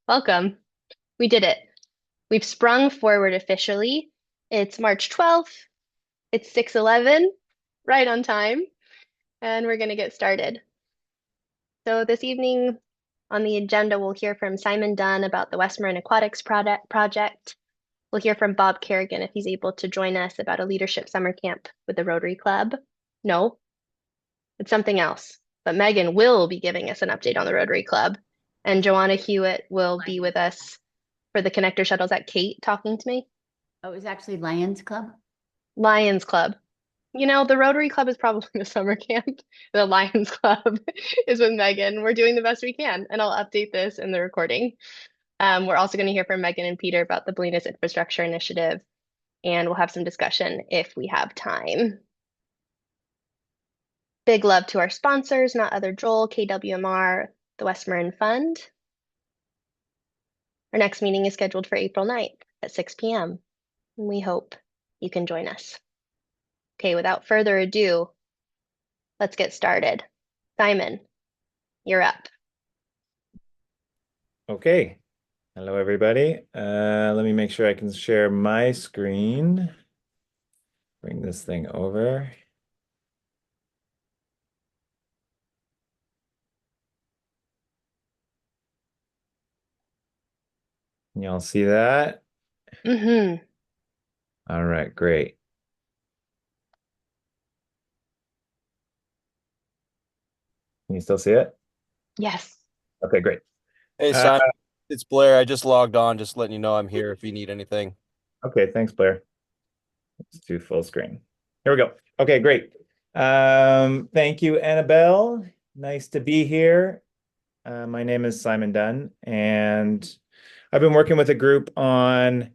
Welcome. We did it. We've sprung forward officially. It's March 12th. It's 6:11, right on time, and we're going to get started. So this evening on the agenda, we'll hear from Simon Dunn about the West Marin Aquatics project. We'll hear from Bob Kerrigan if he's able to join us about a leadership summer camp with the Rotary Club. No, it's something else. But Megan will be giving us an update on the Rotary Club, and Joanna Hewitt will be with us for the connector shuttles. At Kate talking to me? Oh, it was actually Lions Club. Lions Club. You know, the Rotary Club is probably the summer camp. The Lions Club is with Megan. We're doing the best we can, and I'll update this in the recording. We're also going to hear from Megan and Peter about the Bolinas Infrastructure Initiative, and we'll have some discussion if we have time. Big love to our sponsors, Not Other Joel, KWMR, the West Marin Fund. Our next meeting is scheduled for April 9th at 6 p.m. And we hope you can join us. Okay, without further ado, let's get started. Simon, you're up. Okay. Hello, everybody. Let me make sure I can share my screen. Bring this thing over. Y'all see that? Mm-hmm. All right, great. Can you still see it? Yes. Okay, great. Hey, Uh, Simon, it's Blair. I just logged on, just letting you know I'm here if you need anything. okay, thanks, Blair. Let's do full screen. Here we go. Okay, great. Thank you, Annabelle. Nice to be here. My name is Simon Dunn, and I've been working with a group on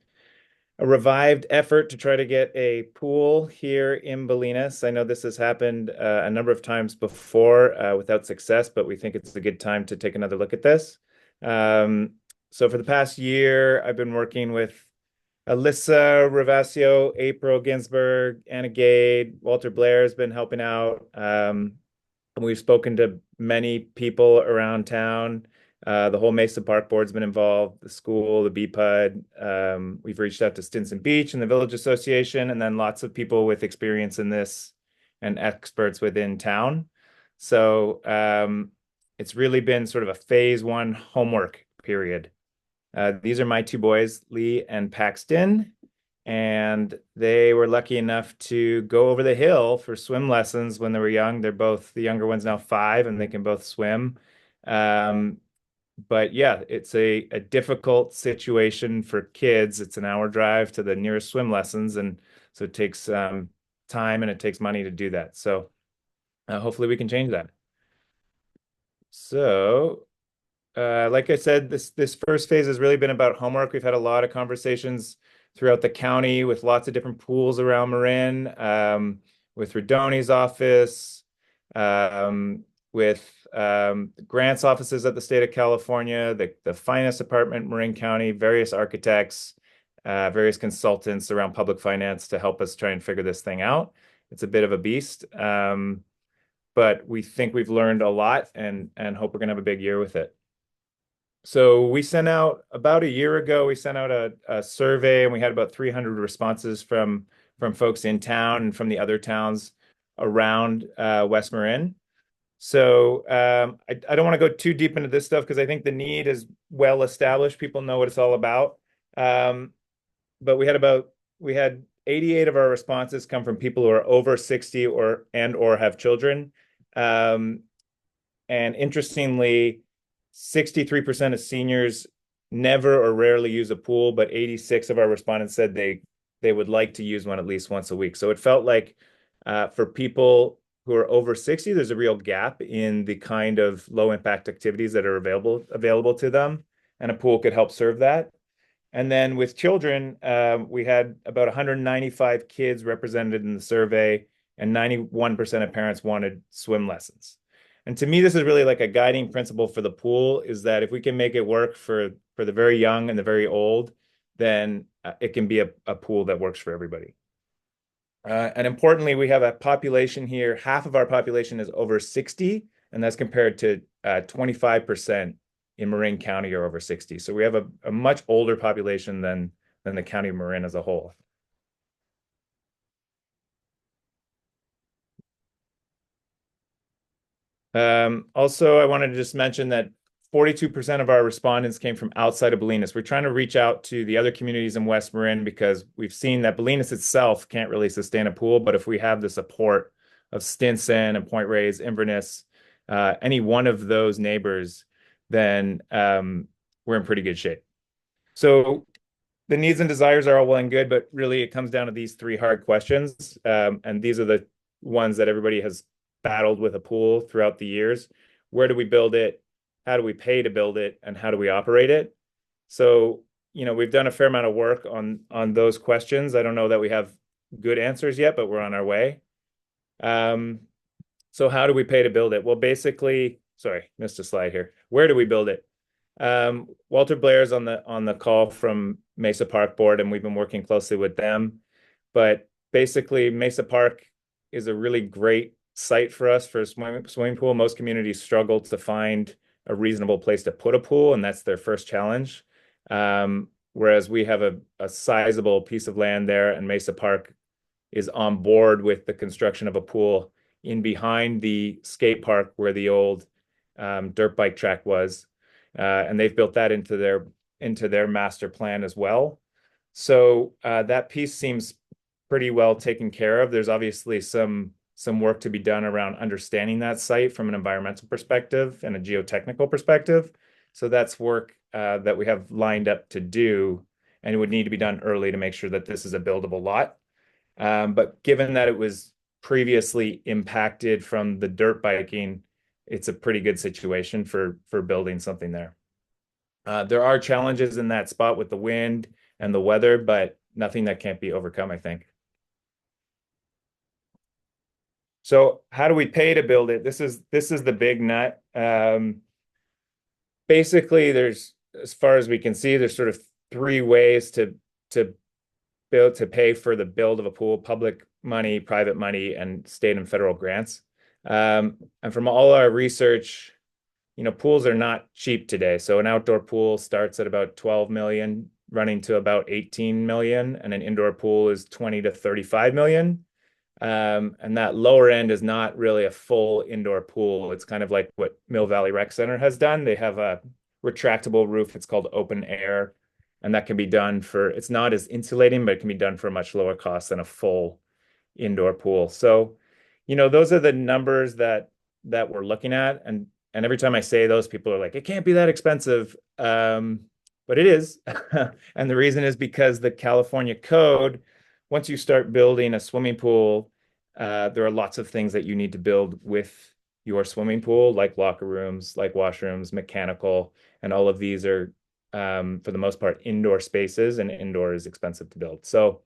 a revived effort to try to get a pool here in Bolinas. I know this has happened a number of times before without success, but we think it's a good time to take another look at this. Um, so for the past year, I've been working with Alyssa Ravasio, April Ginsburg, Anna Gade, Walter Blair has been helping out. We've spoken to many people around town. The whole Mesa Park Board's been involved, the school, the BPUD. We've reached out to Stinson Beach and the Village Association, and then lots of people with experience in this and experts within town. So it's really been sort of a phase one homework period. These are my two boys, Lee and Paxton, and they were lucky enough to go over the hill for swim lessons when they were young. They're both, the younger one's now 5 and they can both swim. Um, but yeah, it's a difficult situation for kids. It's an hour drive to the nearest swim lessons, and so it takes time and it takes money to do that. So hopefully we can change that. So like I said, this first phase has really been about homework. We've had a lot of conversations throughout the county with lots of different pools around Marin, with Redoni's office, with grants offices at the state of California, the finance department, Marin County, various architects, various consultants around public finance to help us try and figure this thing out. It's a bit of a beast, but we think we've learned a lot and hope we're going to have a big year with it. So we sent out about a year ago, we sent out a survey and we had about 300 responses from folks in town and from the other towns around West Marin. So I don't want to go too deep into this stuff because I think the need is well established. People know what it's all about. But we had 88 of our responses come from people who are over 60 or have children. And interestingly, 63% of seniors never or rarely use a pool, but 86 of our respondents said they would like to use one at least once a week. So it felt like for people who are over 60, there's a real gap in the kind of low impact activities that are available to them, and a pool could help serve that. And then with children, we had about 195 kids represented in the survey, and 91% of parents wanted swim lessons. And to me, this is really like a guiding principle for the pool, is that if we can make it work for the very young and the very old, then it can be a pool that works for everybody. And importantly, we have a population here. Half of our population is over 60, and that's compared to 25% in Marin County are over 60. So we have a much older population than the county of Marin as a whole. Also, I wanted to just mention that 42% of our respondents came from outside of Bolinas. We're trying to reach out to the other communities in West Marin because we've seen that Bolinas itself can't really sustain a pool, but if we have the support of Stinson and Point Reyes, Inverness, any one of those neighbors, then we're in pretty good shape. So the needs and desires are all well and good, but really it comes down to these three hard questions. And these are the ones that everybody has battled with a pool throughout the years. Where do we build it? How do we pay to build it? And how do we operate it? So, we've done a fair amount of work on those questions. I don't know that we have good answers yet, but we're on our way. So how do we pay to build it? Well, basically, sorry, missed a slide here. Where do we build it? Walter Blair's on the call from Mesa Park Board, and we've been working closely with them. But basically, Mesa Park is a really great site for us for a swimming pool. Most communities struggle to find a reasonable place to put a pool, and that's their first challenge. Whereas we have a sizable piece of land there, and Mesa Park is on board with the construction of a pool in behind the skate park where the old dirt bike track was. And they've built that into their master plan as well. So that piece seems pretty well taken care of. There's obviously some work to be done around understanding that site from an environmental perspective and a geotechnical perspective. So that's work that we have lined up to do, and it would need to be done early to make sure that this is a buildable lot. But given that it was previously impacted from the dirt biking, it's a pretty good situation for building something there. There are challenges in that spot with the wind and the weather, but nothing that can't be overcome, I think. So how do we pay to build it? This is the big nut. Basically, as far as we can see, there's sort of three ways to pay for the build of a pool: public money, private money, and state and federal grants. And from all our research, pools are not cheap today. So an outdoor pool starts at about 12 million, running to about 18 million, and an indoor pool is 20 to 35 million. And that lower end is not really a full indoor pool. It's kind of like what Mill Valley Rec Center has done. They have a retractable roof. It's called open air. And that can be done it's not as insulating, but it can be done for a much lower cost than a full indoor pool. So, those are the numbers that we're looking at. And every time I say those, people are like, it can't be that expensive. But it is. And the reason is because the California code, once you start building a swimming pool, there are lots of things that you need to build with your swimming pool, like locker rooms, like washrooms, mechanical, and all of these are, for the most part, indoor spaces, and indoor is expensive to build. So,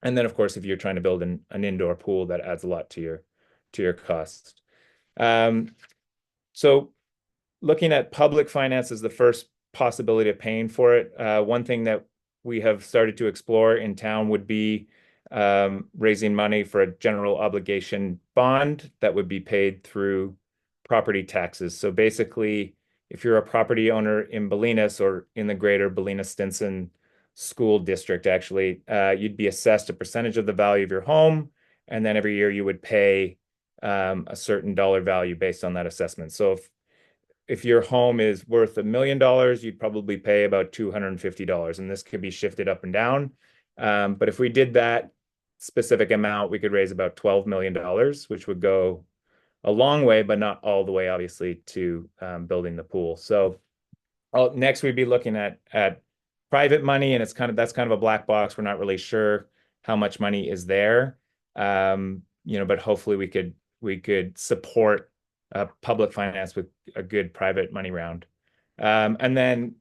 and then of course, if you're trying to build an indoor pool, that adds a lot to your cost. So looking at public finance is the first possibility of paying for it. One thing that we have started to explore in town would be raising money for a general obligation bond that would be paid through property taxes. So basically, if you're a property owner in Bolinas or in the greater Bolinas-Stinson school district, actually, you'd be assessed a percentage of the value of your home, and then every year you would pay a certain dollar value based on that assessment. So if your home is worth $1 million, you'd probably pay about $250, and this could be shifted up and down. But if we did that specific amount, we could raise about $12 million, which would go a long way, but not all the way, obviously, to building the pool. So next, we'd be looking at private money, and that's kind of a black box. We're not really sure how much money is there, but hopefully we could support public finance with a good private money round. And then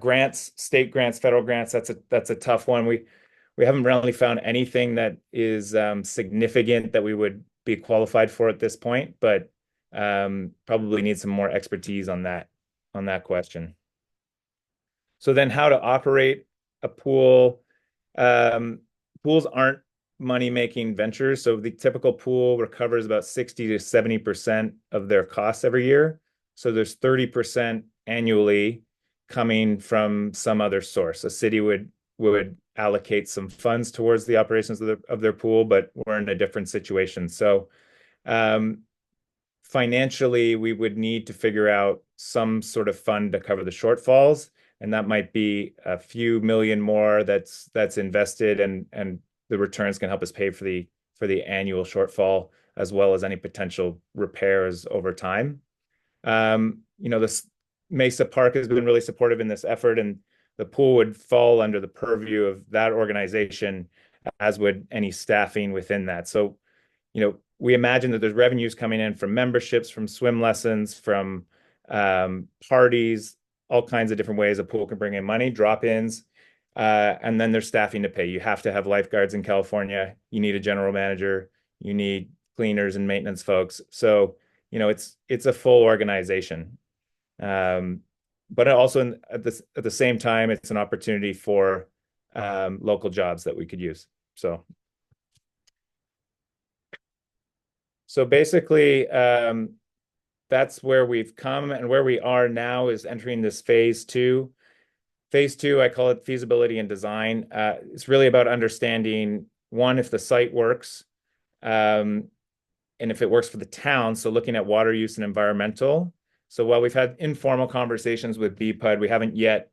grants, state grants, federal grants, that's a tough one. We haven't really found anything that is significant that we would be qualified for at this point, but probably need some more expertise on that question. So then how to operate a pool. Pools aren't money-making ventures. So the typical pool recovers about 60 to 70% of their costs every year. So there's 30% annually coming from some other source. A city would allocate some funds towards the operations of their pool, but we're in a different situation. So financially, we would need to figure out some sort of fund to cover the shortfalls, and that might be a few million more that's invested, and the returns can help us pay for the annual shortfall as well as any potential repairs over time. This Mesa Park has been really supportive in this effort, and the pool would fall under the purview of that organization, as would any staffing within that. So, we imagine that there's revenues coming in from memberships, from swim lessons, from parties, all kinds of different ways a pool can bring in money, drop-ins, and then there's staffing to pay. You have to have lifeguards in California. You need a general manager. You need cleaners and maintenance folks. So, it's a full organization. But also at the same time, it's an opportunity for local jobs that we could use. So basically, that's where we've come, and where we are now is entering this phase two. Phase two, I call it feasibility and design. It's really about understanding, one, if the site works, and if it works for the town. So looking at water use and environmental. So while we've had informal conversations with BPUD, we haven't yet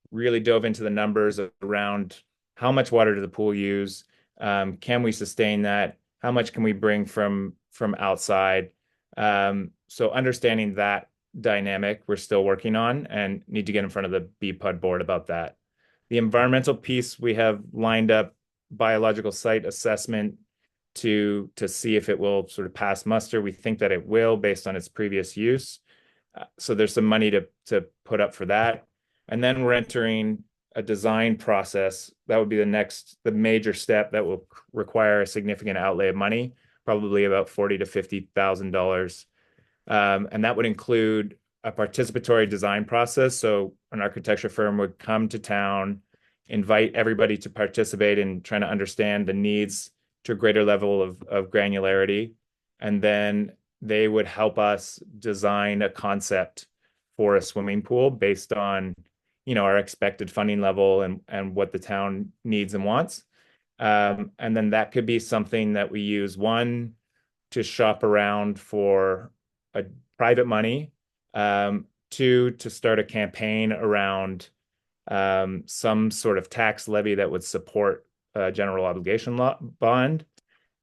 really dove into the numbers around how much water does the pool use? Can we sustain that? How much can we bring from outside? So understanding that dynamic, we're still working on and need to get in front of the BPUD board about that. The environmental piece, we have lined up biological site assessment to see if it will sort of pass muster. We think that it will based on its previous use. So there's some money to put up for that. And then we're entering a design process. That would be the major step that will require a significant outlay of money, probably about $40,000 to $50,000. And that would include a participatory design process. So an architecture firm would come to town, invite everybody to participate in trying to understand the needs to a greater level of granularity. And then they would help us design a concept for a swimming pool based on, our expected funding level and what the town needs and wants. And then that could be something that we use, one, to shop around for a private money, two, to start a campaign around some sort of tax levy that would support a general obligation bond.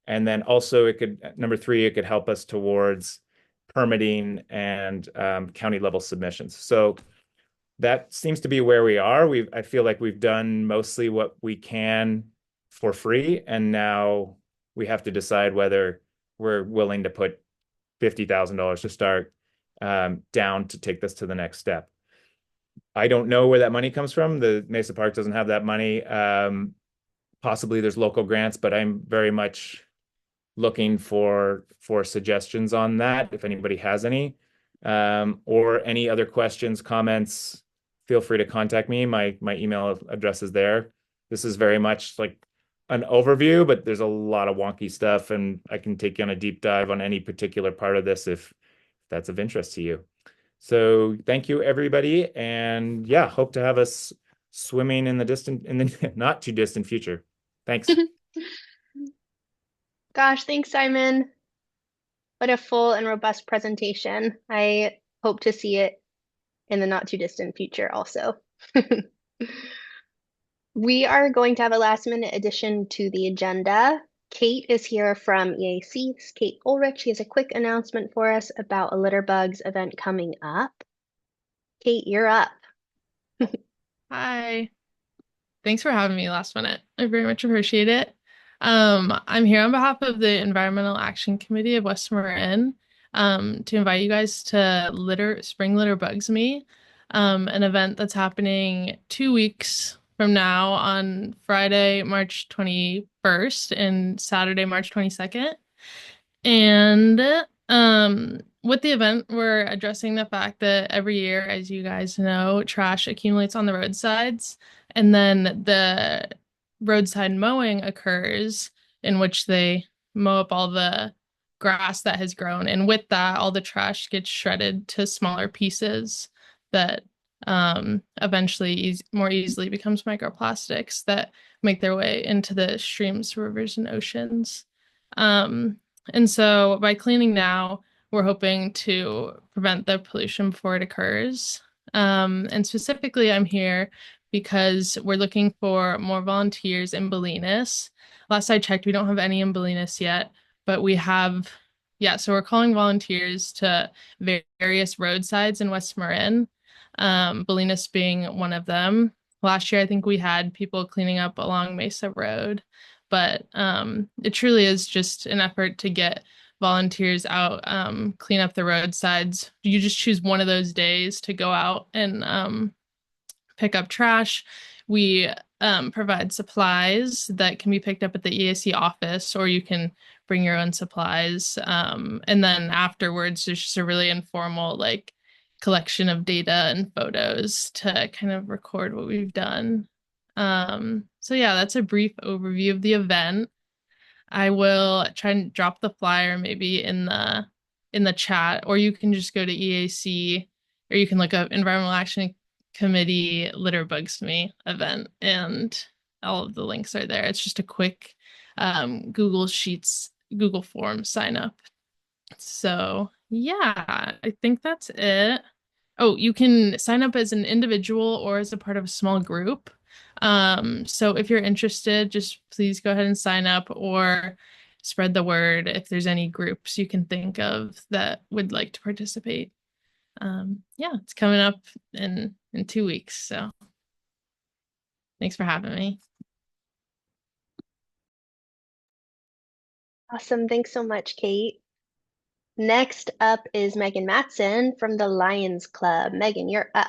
And then also number three, it could help us towards permitting and county level submissions. So that seems to be where we are. I feel like we've done mostly what we can for free, and now we have to decide whether we're willing to put $50,000 to start down to take this to the next step. I don't know where that money comes from. The Mesa Park doesn't have that money. Possibly there's local grants, but I'm very much looking for suggestions on that. If anybody has any, or any other questions, comments, feel free to contact me. My email address is there. This is very much like an overview, but there's a lot of wonky stuff, and I can take you on a deep dive on any particular part of this if that's of interest to you. So thank you, everybody, and yeah, hope to have us swimming in the not too distant future. Thanks. Gosh, thanks, Simon. What a full and robust presentation. I hope to see it in the not too distant future also. We are going to have a last minute addition to the agenda. Kate is here from EAC. This is Kate Ulrich. She has a quick announcement for us about a Litter Bugs event coming up. Kate, you're up. Hi. Thanks for having me last minute. I very much appreciate it. I'm here on behalf of the Environmental Action Committee of West Marin, to invite you guys to Spring Litter Bugs Me, an event that's happening 2 weeks from now on Friday, March 21st and Saturday, March 22nd. And with the event, we're addressing the fact that every year, as you guys know, trash accumulates on the roadsides, and then the roadside mowing occurs, in which they mow up all the grass that has grown. And with that, all the trash gets shredded to smaller pieces that eventually more easily becomes microplastics that make their way into the streams, rivers, and oceans. Um, and so by cleaning now, we're hoping to prevent the pollution before it occurs. And specifically, I'm here because we're looking for more volunteers in Bolinas. Last I checked, we don't have any in Bolinas yet, but we have, yeah, so we're calling volunteers to various roadsides in West Marin, Bolinas being one of them. Last year, I think we had people cleaning up along Mesa Road, but it truly is just an effort to get volunteers out, clean up the roadsides. You just choose one of those days to go out and pick up trash. We provide supplies that can be picked up at the EAC office, or you can bring your own supplies. And then afterwards, there's just a really informal, like, collection of data and photos to kind of record what we've done. So yeah, that's a brief overview of the event. I will try and drop the flyer maybe in the chat, or you can just go to EAC, or you can look up Environmental Action Committee Litter Bugs Me event, and all of the links are there. It's just a quick Google Sheets, Google Form sign up. So yeah, I think that's it. Oh, you can sign up as an individual or as a part of a small group. So if you're interested, just please go ahead and sign up or spread the word if there's any groups you can think of that would like to participate. Yeah, it's coming up in 2 weeks, so thanks for having me. Awesome. Thanks so much, Kate. Next up is Megan Matson from the Lions Club. Megan, you're up.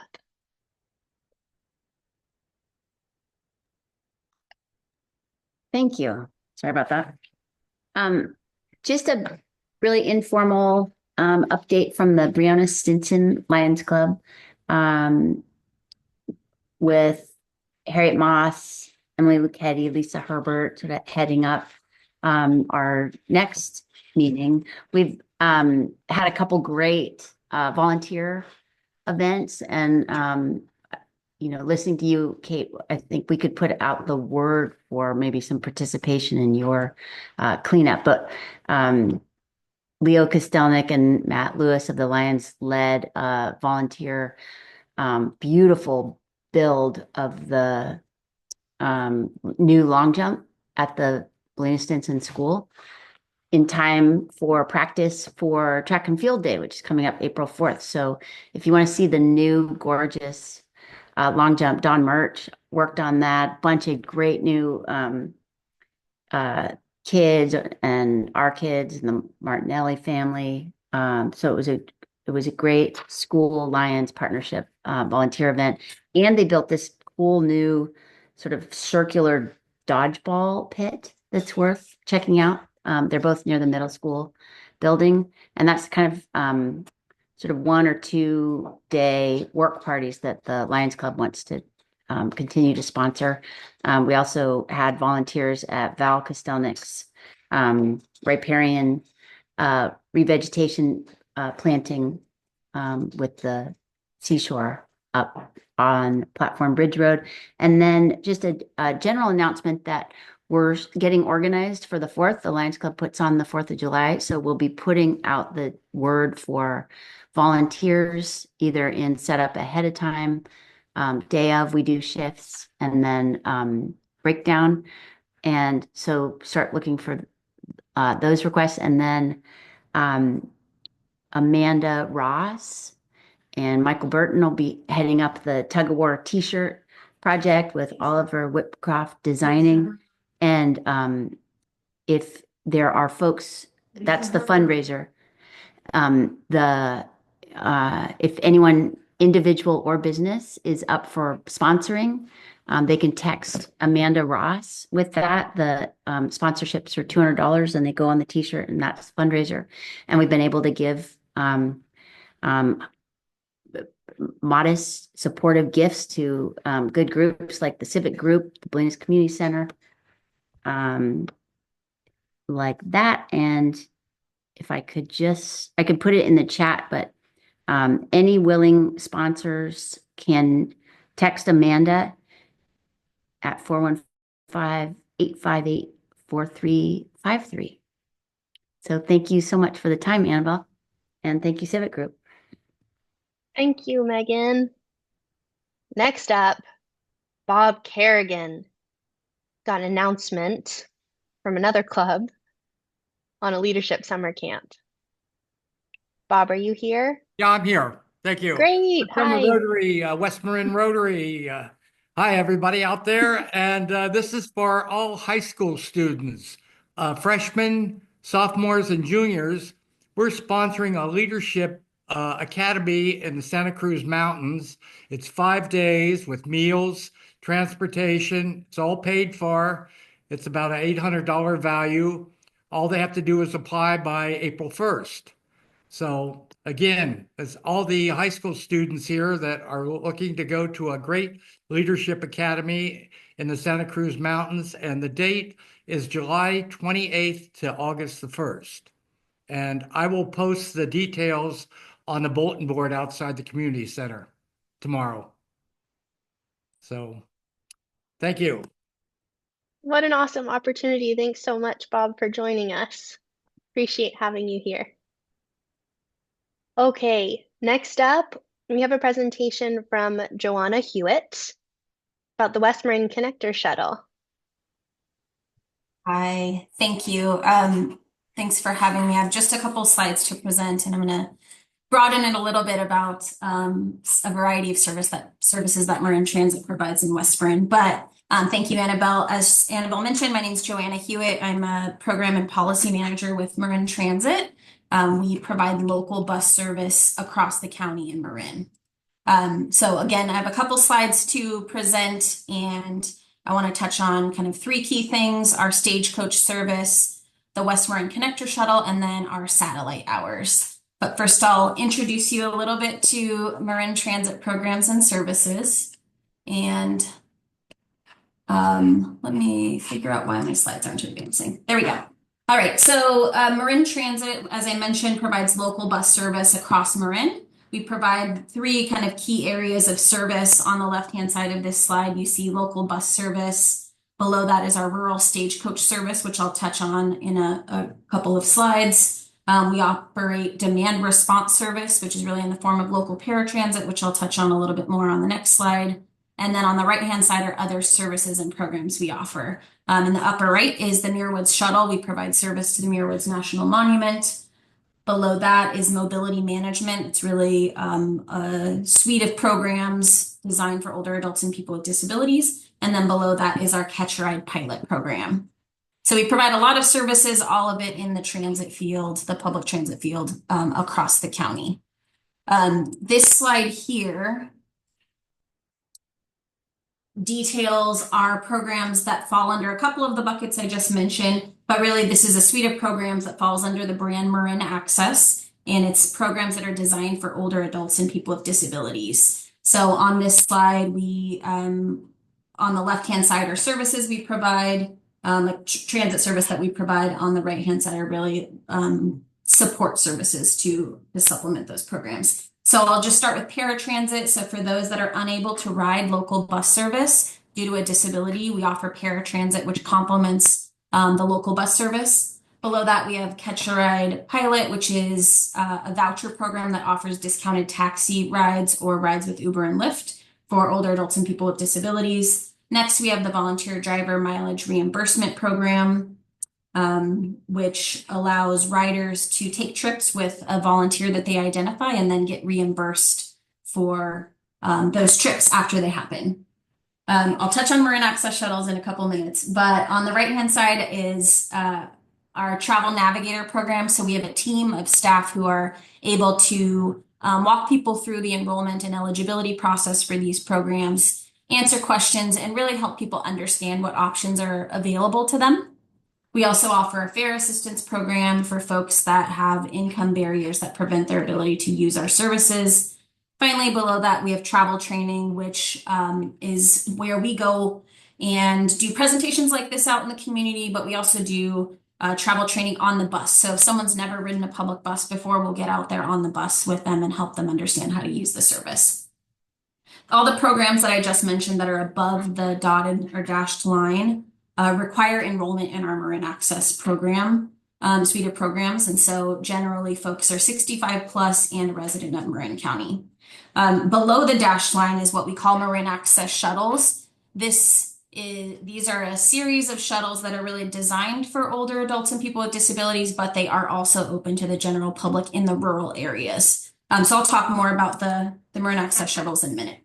Thank you. Sorry about that. Just a really informal update from the Breonna Stinson Lions Club with Harriet Moss, Emily Lucchetti, Lisa Herbert sort of heading up our next meeting. We've had a couple great volunteer events, and listening to you, Kate, I think we could put out the word for maybe some participation in your cleanup. But Leo Kostelnik and Matt Lewis of the Lions led a volunteer beautiful build of the new long jump at the Bolinas Stinson School in time for practice for track and field day, which is coming up April 4th. So if you want to see the new gorgeous long jump, Don Murch worked on that. Bunch of great new kids and our kids and the Martinelli family. So it was a great school Lions partnership volunteer event, and they built this cool new sort of circular dodgeball pit that's worth checking out. They're both near the middle school building, and that's kind of sort of 1 or 2 day work parties that the Lions Club wants to continue to sponsor. We also had volunteers at Val Kostelnik's riparian revegetation planting with the seashore up on Platform Bridge Road. And then just a general announcement that we're getting organized for the 4th. The Lions Club puts on the 4th of July. So we'll be putting out the word for volunteers, either in setup ahead of time, day of, we do shifts, and then breakdown. And so start looking for those requests. And then Amanda Ross and Michael Burton will be heading up the Tug of War t-shirt project with Oliver Whipcroft designing. And if there are folks, that's the fundraiser. If anyone, individual or business, is up for sponsoring, they can text Amanda Ross with that. The sponsorships are $200 and they go on the t-shirt, and that's fundraiser. And we've been able to give modest supportive gifts to good groups like the Civic Group, the Bolinas Community Center, like that. And if I could I could put it in the chat, but Any willing sponsors can text Amanda at 415-858-4353. So thank you so much for the time, Annabelle, and thank you, Civic Group. Thank you, Megan. Next up, Bob Kerrigan got an announcement from another club on a leadership summer camp. Bob, are you here? Yeah, I'm here. Thank you. Great. From the Hi. Rotary, West Marin Rotary. Hi, everybody out there. And this is for all high school students, freshmen, sophomores, and juniors. We're sponsoring a leadership academy in the Santa Cruz Mountains. It's 5 days with meals, transportation. It's all paid for. It's about an $800 value. All they have to do is apply by April 1st. So again, as all the high school students here that are looking to go to a great leadership academy in the Santa Cruz Mountains, and the date is July 28th to August the 1st. And I will post the details on the bulletin board outside the community center tomorrow. So thank you. What an awesome opportunity. Thanks so much, Bob, for joining us. Appreciate having you here. Okay, next up, we have a presentation from Joanna Hewitt about the West Marin Connector Shuttle. Hi, thank you. Thanks for having me. I have just a couple slides to present, and I'm going to broaden it a little bit about a variety of services that Marin Transit provides in West Marin. But thank you, Annabelle. As Annabelle mentioned, my name is Joanna Hewitt. I'm a program and policy manager with Marin Transit. We provide local bus service across the county in Marin. So again, I have a couple slides to present, and I want to touch on kind of three key things: our stagecoach service, the West Marin Connector Shuttle, and then our satellite hours. But first, I'll introduce you a little bit to Marin Transit programs and services. And let me figure out why my slides aren't advancing. There we go. All right, so Marin Transit, as I mentioned, provides local bus service across Marin. We provide three kind of key areas of service. On the left-hand side of this slide, you see local bus service. Below that is our rural stagecoach service, which I'll touch on in a couple of slides. We operate demand response service, which is really in the form of local paratransit, which I'll touch on a little bit more on the next slide. And then on the right-hand side are other services and programs we offer. In the upper right is the Muirwoods Shuttle. We provide service to the Muirwoods National Monument. Below that is mobility management. It's really a suite of programs designed for older adults and people with disabilities. And then below that is our Catch a Ride pilot program. So we provide a lot of services, all of it in the transit field, the public transit field across the county. This slide here details our programs that fall under a couple of the buckets I just mentioned, but really this is a suite of programs that falls under the brand Marin Access, and it's programs that are designed for older adults and people with disabilities. So on this slide, we, on the left-hand side are services we provide, like transit service that we provide. On the right-hand side are really support services to supplement those programs. So I'll just start with paratransit. So for those that are unable to ride local bus service due to a disability, we offer paratransit, which complements the local bus service. Below that, we have Catch a Ride Pilot, which is a voucher program that offers discounted taxi rides or rides with Uber and Lyft for older adults and people with disabilities. Next, we have the Volunteer Driver Mileage Reimbursement Program, which allows riders to take trips with a volunteer that they identify and then get reimbursed for those trips after they happen. I'll touch on Marin Access shuttles in a couple minutes, but on the right-hand side is our Travel Navigator program. So we have a team of staff who are able to walk people through the enrollment and eligibility process for these programs, answer questions, and really help people understand what options are available to them. We also offer a fare assistance program for folks that have income barriers that prevent their ability to use our services. Finally, below that, we have travel training, which is where we go and do presentations like this out in the community, but we also do travel training on the bus. So if someone's never ridden a public bus before, we'll get out there on the bus with them and help them understand how to use the service. All the programs that I just mentioned that are above the dotted or dashed line require enrollment in our Marin Access program, suite of programs. And so generally folks are 65 plus and a resident of Marin County. Below the dashed line is what we call Marin Access shuttles. These are a series of shuttles that are really designed for older adults and people with disabilities, but they are also open to the general public in the rural areas. So I'll talk more about the Marin Access shuttles in a minute.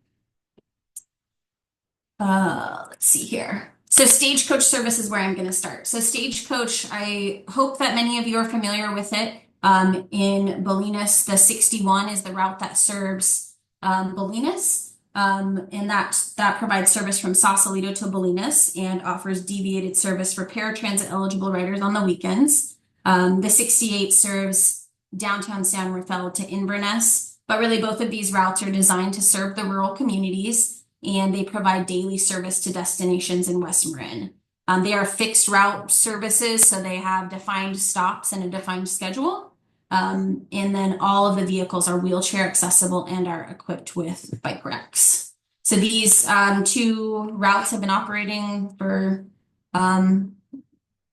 Let's see here. So Stagecoach service is where I'm going to start. So Stagecoach, I hope that many of you are familiar with it. In Bolinas, the 61 is the route that serves Bolinas. And that provides service from Sausalito to Bolinas and offers deviated service for paratransit eligible riders on the weekends. The 68 serves downtown San Rafael to Inverness, but really both of these routes are designed to serve the rural communities, and they provide daily service to destinations in West Marin. They are fixed route services, so they have defined stops and a defined schedule. And then all of the vehicles are wheelchair accessible and are equipped with bike racks. So these two routes have been operating for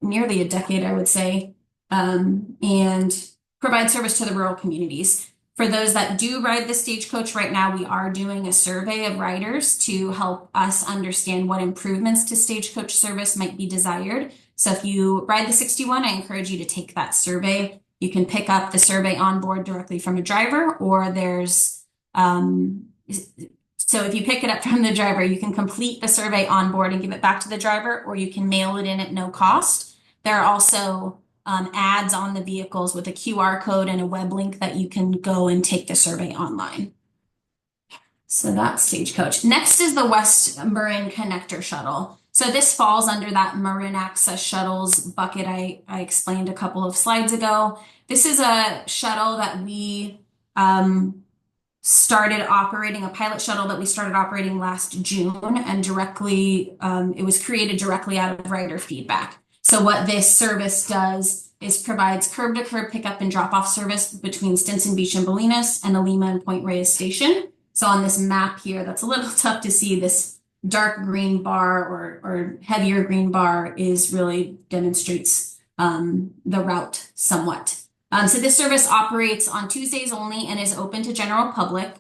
nearly a decade, I would say, and provide service to the rural communities. For those that do ride the Stagecoach right now, we are doing a survey of riders to help us understand what improvements to Stagecoach service might be desired. So if you ride the 61, I encourage you to take that survey. You can pick up the survey on board directly from a driver, or there's, so if you pick it up from the driver, you can complete the survey on board and give it back to the driver, or you can mail it in at no cost. There are also ads on the vehicles with a QR code and a web link that you can go and take the survey online. So that's Stagecoach. Next is the West Marin Connector Shuttle. So this falls under that Marin Access Shuttles bucket I explained a couple of slides ago. This is a shuttle that we started operating, a pilot shuttle that we started operating last June, and directly, it was created directly out of rider feedback. So what this service does is provides curb-to-curb pickup and drop-off service between Stinson Beach and Bolinas and Alima and Point Reyes Station. So on this map here, that's a little tough to see. This dark green bar or heavier green bar is really demonstrates the route somewhat. So this service operates on Tuesdays only and is open to general public.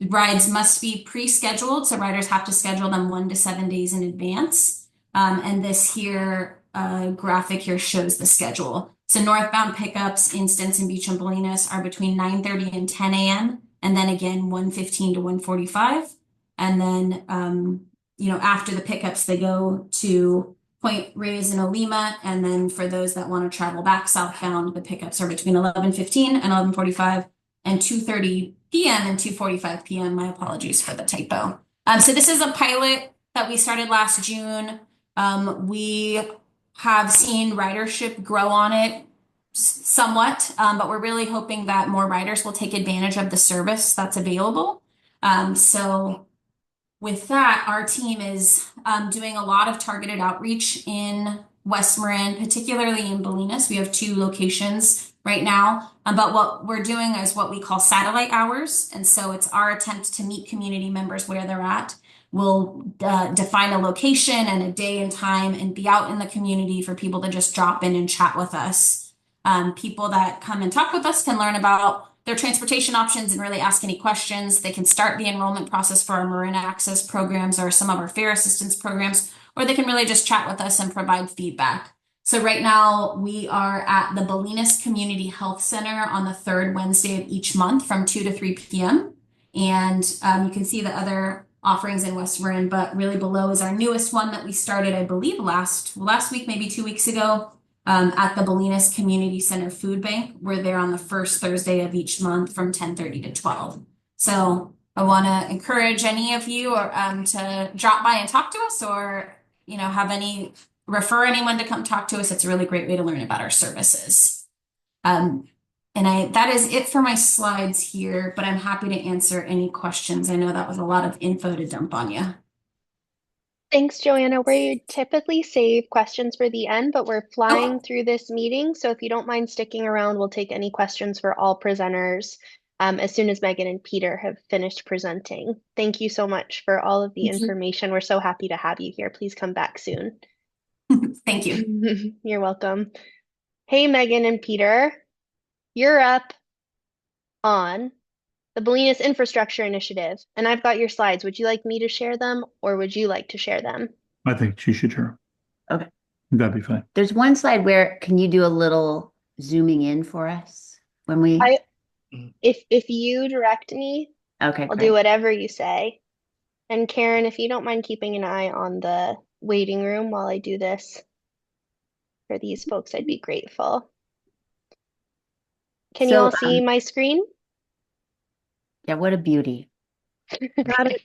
Rides must be pre-scheduled, so riders have to schedule them 1 to 7 days in advance. And this here graphic here shows the schedule. So northbound pickups in Stinson Beach and Bolinas are between 9:30 and 10 a.m. and then again 1:15 to 1:45. And then after the pickups, they go to Point Reyes and Alima. And then for those that want to travel back southbound, the pickups are between 11:15 and 11:45 and 2:30 p.m. and 2:45 p.m. My apologies for the typo. So this is a pilot that we started last June. We have seen ridership grow on it somewhat, but we're really hoping that more riders will take advantage of the service that's available. So with that, our team is doing a lot of targeted outreach in West Marin, particularly in Bolinas. We have 2 locations right now, but what we're doing is what we call satellite hours. And so it's our attempt to meet community members where they're at. We'll define a location and a day and time and be out in the community for people to just drop in and chat with us. People that come and talk with us can learn about their transportation options and really ask any questions. They can start the enrollment process for our Marin Access programs or some of our fare assistance programs, or they can really just chat with us and provide feedback. So right now we are at the Bolinas Community Health Center on the 3rd Wednesday of each month from 2 to 3 p.m. And you can see the other offerings in West Marin, but really below is our newest one that we started, I believe last week, maybe 2 weeks ago. At the Bolinas Community Center Food Bank. We're there on the first Thursday of each month from 10:30 to 12. So I want to encourage any of you to drop by and talk to us, or refer anyone to come talk to us. It's a really great way to learn about our services. That is it for my slides here, but I'm happy to answer any questions. I know that was a lot of info to dump on you. Thanks, Joanna. We typically save questions for the end, but we're Okay. flying through this meeting. So if you don't mind sticking around, we'll take any questions for all presenters as soon as Megan and Peter have finished presenting. Thank you so much for all of the information. We're so happy to have you here. Please come back soon. Thank you. You're welcome. Hey, Megan and Peter, you're up on the Bolinas Infrastructure Initiative, and I've got your slides. Would you like me to share them, or would you like to share them? I think she should share. Okay. That'd be fine. There's one slide where, can you do a little zooming in for us when we? If you direct me, Okay, I'll great. do whatever you say. And Karen, if you don't mind keeping an eye on the waiting room while I do this for these folks, I'd be grateful. Can you So, all see my screen? yeah, what a beauty. Got it.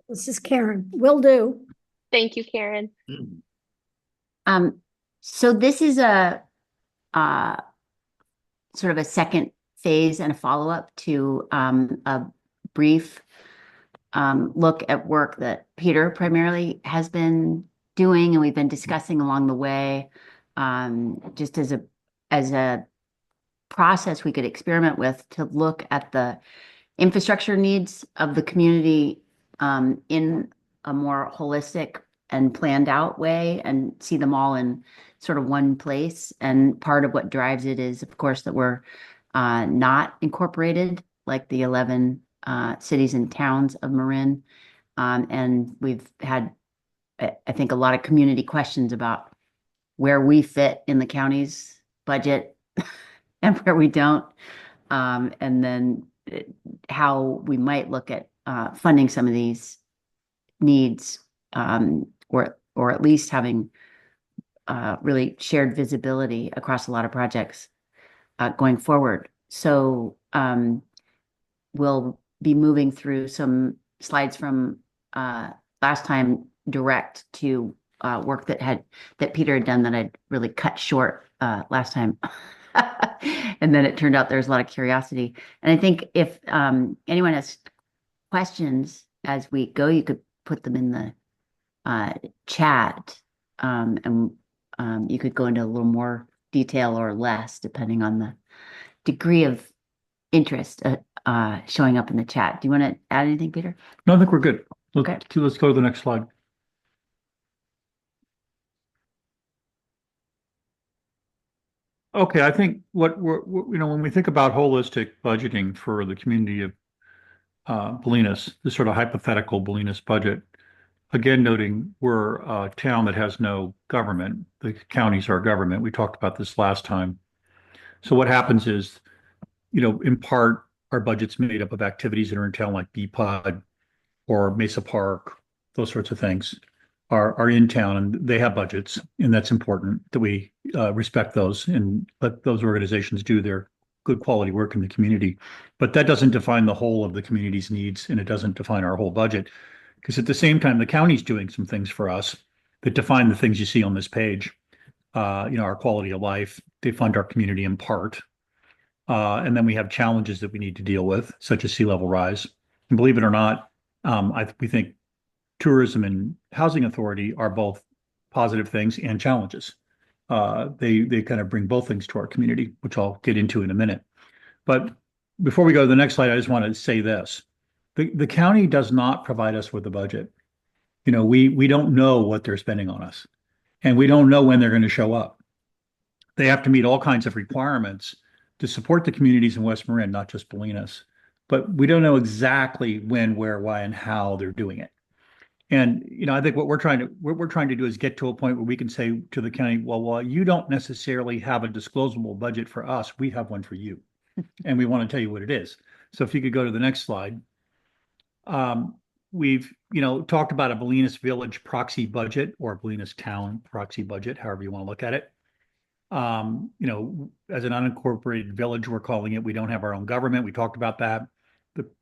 This is Karen. Will do. Thank you, Karen. So this is a sort of a second phase and a follow-up to a brief look at work that Peter primarily has been doing, and we've been discussing along the way, just as a process we could experiment with to look at the infrastructure needs of the community in a more holistic and planned out way and see them all in sort of one place. And part of what drives it is, of course, that we're not incorporated like the 11 cities and towns of Marin. And we've had, I think, a lot of community questions about where we fit in the county's budget and where we don't. And then how we might look at funding some of these needs, or at least having really shared visibility across a lot of projects going forward. So we'll be moving through some slides from last time direct to work that Peter had done that I'd really cut short last time. And then it turned out there's a lot of curiosity. And I think if anyone has questions as we go, you could put them in the chat, and you could go into a little more detail or less, depending on the degree of interest showing up in the chat. Do you want to add anything, Peter? No, I think we're good. Okay. Let's go to the next slide. Okay, I think when we think about holistic budgeting for the community of Bolinas, this sort of hypothetical Bolinas budget, again, noting we're a town that has no government. The county's our government. We talked about this last time. So what happens is, in part, our budget's made up of activities that are in town like BPOD or Mesa Park, those sorts of things are in town and they have budgets. And that's important that we respect those and let those organizations do their good quality work in the community. But that doesn't define the whole of the community's needs, and it doesn't define our whole budget. Because at the same time, the county's doing some things for us that define the things you see on this page. Our quality of life, they fund our community in part. And then we have challenges that we need to deal with, such as sea level rise. And believe it or not, we think tourism and housing authority are both positive things and challenges. They kind of bring both things to our community, which I'll get into in a minute. But before we go to the next slide, I just want to say this. The county does not provide us with a budget. We don't know what they're spending on us, and we don't know when they're going to show up. They have to meet all kinds of requirements to support the communities in West Marin, not just Bolinas. But we don't know exactly when, where, why, and how they're doing it. And I think what we're trying to do is get to a point where we can say to the county, well, you don't necessarily have a disclosable budget for us. We have one for you, and we want to tell you what it is. So if you could go to the next slide. We've talked about a Bolinas Village proxy budget or Bolinas Town proxy budget, however you want to look at it. As an unincorporated village, we're calling it. We don't have our own government. We talked about that.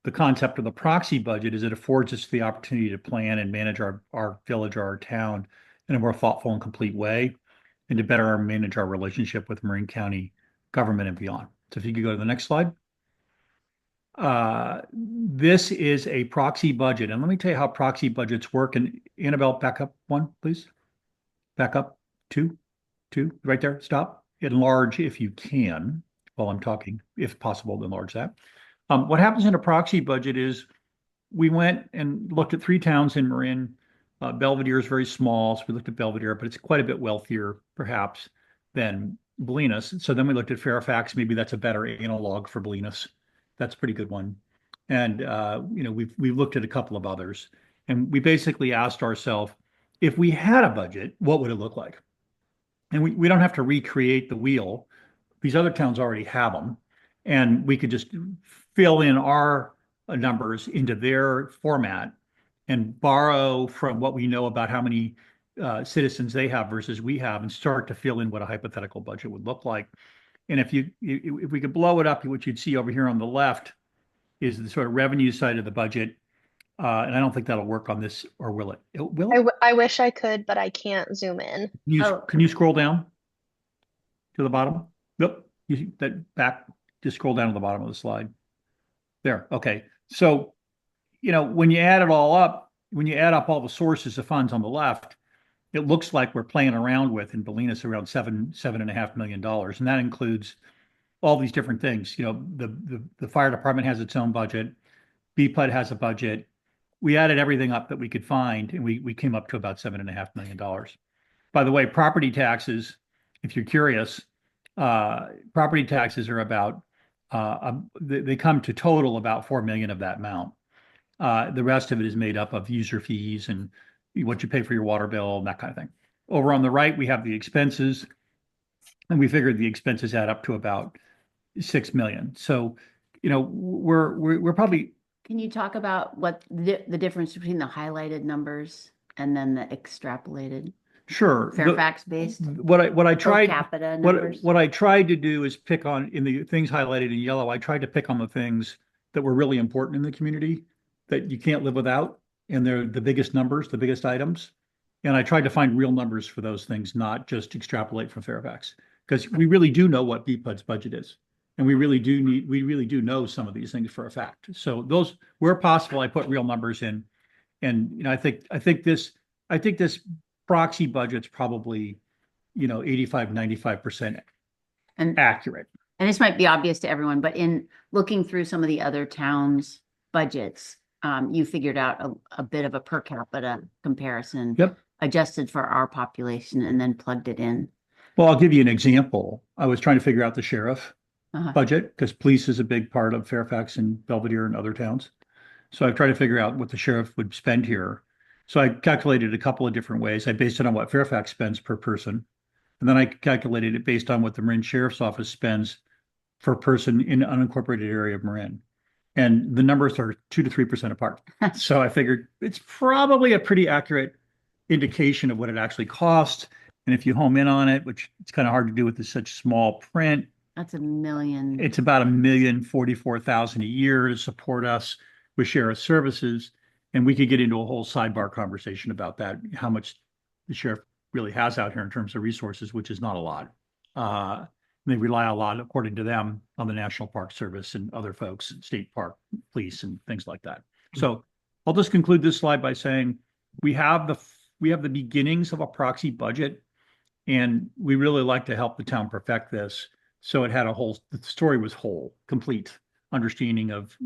The concept of the proxy budget is it affords us the opportunity to plan and manage our village or our town in a more thoughtful and complete way, and to better manage our relationship with Marin County government and beyond. So if you could go to the next slide. This is a proxy budget. And let me tell you how proxy budgets work. And Annabelle, back up one, please. Back up two, right there. Stop. Enlarge if you can while I'm talking, if possible, enlarge that. What happens in a proxy budget is we went and looked at three towns in Marin. Belvedere is very small, so we looked at Belvedere, but it's quite a bit wealthier, perhaps, than Bolinas. So then we looked at Fairfax. Maybe that's a better analog for Bolinas. That's a pretty good one. And we've looked at a couple of others, and we basically asked ourselves, if we had a budget, what would it look like? And we don't have to recreate the wheel. These other towns already have them, and we could just fill in our numbers into their format and borrow from what we know about how many citizens they have versus we have, and start to fill in what a hypothetical budget would look like. And if we could blow it up, what you'd see over here on the left is the sort of revenue side of the budget. And I don't think that'll work on this, or will it? Will it? I wish I could, but I can't zoom in. Can you scroll down to the bottom? Yep. You see that back, just scroll down to the bottom of the slide. There. Okay. So, when you add it all up, when you add up all the sources of funds on the left, it looks like we're playing around with in Bolinas around $7.5 million. And that includes all these different things. The fire department has its own budget. BPUD has a budget. We added everything up that we could find, and we came up to about $7.5 million. By the way, property taxes, if you're curious, property taxes are about, they come to total about 4 million of that amount. The rest of it is made up of user fees and what you pay for your water bill and that kind of thing. Over on the right, we have the expenses, and we figured the expenses add up to about 6 million. So, we're probably. Can you talk about what the difference between the highlighted numbers and then the extrapolated Sure. Fairfax based What I per tried capita numbers? what I tried to do is pick on, in the things highlighted in yellow, I tried to pick on the things that were really important in the community that you can't live without, and they're the biggest numbers, the biggest items. And I tried to find real numbers for those things, not just extrapolate from Fairfax, because we really do know what BPUD's budget is. And we really do know some of these things for a fact. So those, where possible, I put real numbers in. And I think this proxy budget's probably 85-95% And accurate. and this might be obvious to everyone, but in looking through some of the other towns' budgets, you figured out a bit of a per capita comparison. Yep. Adjusted for our population and then plugged it in. Well, I'll give you an example. I was trying to figure out the sheriff budget, because police is a big part of Fairfax and Belvedere and other towns. So I've tried to figure out what the sheriff would spend here. So I calculated a couple of different ways. I based it on what Fairfax spends per person. And then I calculated it based on what the Marin Sheriff's Office spends per person in an unincorporated area of Marin. And the numbers are 2 to 3% apart. So I figured it's probably a pretty accurate indication of what it actually costs. And if you home in on it, which it's kind of hard to do with such small print, That's $1 million. it's about $1,044,000 a year to support us with sheriff services. And we could get into a whole sidebar conversation about that, how much the sheriff really has out here in terms of resources, which is not a lot. They rely a lot, according to them, on the National Park Service and other folks, state park police and things like that. So I'll just conclude this slide by saying we have the beginnings of a proxy budget, and we really like to help the town perfect this. So the story was whole, complete understanding of,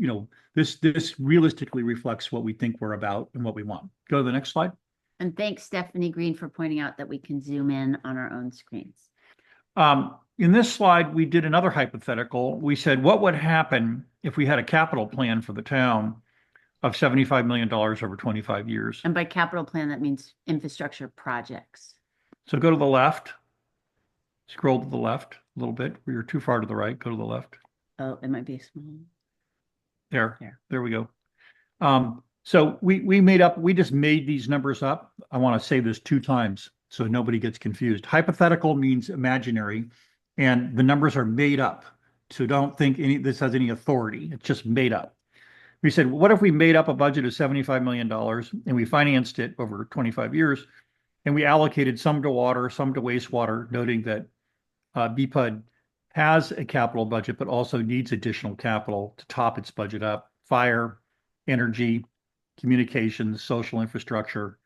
this realistically reflects what we think we're about and what we want. Go to the next slide. And thanks, Stephanie Green, for pointing out that we can zoom in on our own screens. In this slide, we did another hypothetical. We said, what would happen if we had a capital plan for the town of $75 million over 25 years? And by capital plan, that means infrastructure projects. So go to the left, scroll to the left a little bit. You're too far to the right, go to the left. Oh, it might be small. There we go. So we just made these numbers up. I want to say this 2 times so nobody gets confused. Hypothetical means imaginary, and the numbers are made up. So don't think this has any authority. It's just made up. We said, what if we made up a budget of $75 million and we financed it over 25 years, and we allocated some to water, some to wastewater, noting that BPUD has a capital budget, but also needs additional capital to top its budget up. Fire, energy, communications, social infrastructure,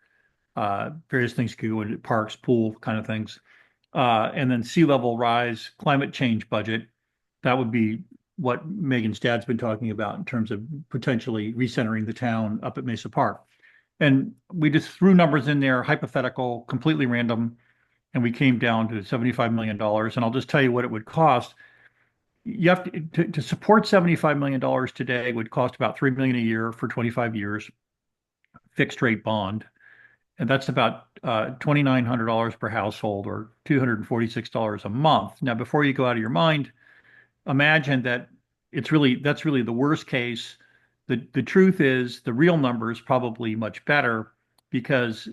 various things could go into parks, pool kind of things. And then sea level rise, climate change budget. That would be what Megan's dad's been talking about in terms of potentially recentering the town up at Mesa Park. And we just threw numbers in there, hypothetical, completely random, and we came down to $75 million. And I'll just tell you what it would cost. You have to support $75 million today would cost about $3 million a year for 25 years, fixed rate bond. And that's about $2,900 per household or $246 a month. Now, before you go out of your mind, imagine that that's really the worst case. The truth is the real number is probably much better because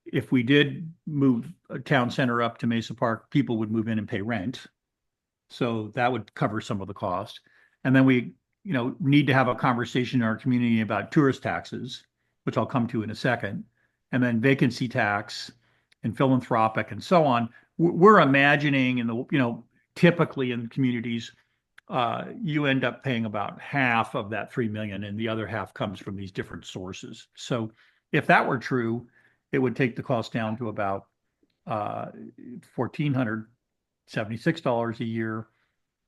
if we did move a town center up to Mesa Park, people would move in and pay rent. So that would cover some of the cost. And then we, need to have a conversation in our community about tourist taxes, which I'll come to in a second, and then vacancy tax and philanthropic and so on. We're imagining typically in communities, you end up paying about half of that 3 million and the other half comes from these different sources. So if that were true, it would take the cost down to about $1,476 a year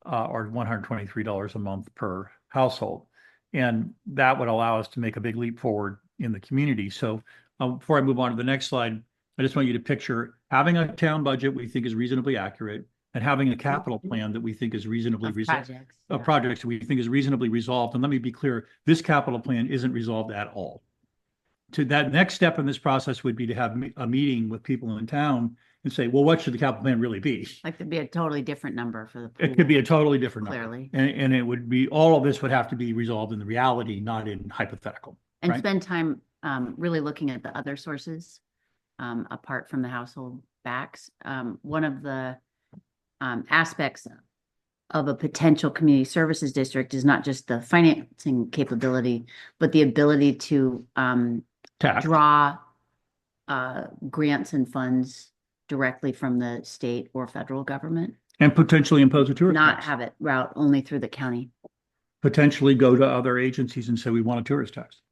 or $123 a month per household. And that would allow us to make a big leap forward in the community. So before I move on to the next slide, I just want you to picture having a town budget we think is reasonably accurate and having a capital plan that we think is reasonably resolved. Projects we think is reasonably resolved. And let me be clear, this capital plan isn't resolved at all. To that next step in this process would be to have a meeting with people in town and say, well, what should the capital plan really be? Like it'd be a totally different number for the pool. It could be a totally different number. Clearly. And it would be, all of this would have to be resolved in the reality, not in hypothetical. And right? spend time really looking at the other sources apart from the household backs. One of the aspects of a potential community services district is not just the financing capability, but the ability to draw grants and funds directly from the state or federal government. And potentially impose a tourist Not tax. have it route only through the county. Potentially go to other agencies and say, we want a tourist tax.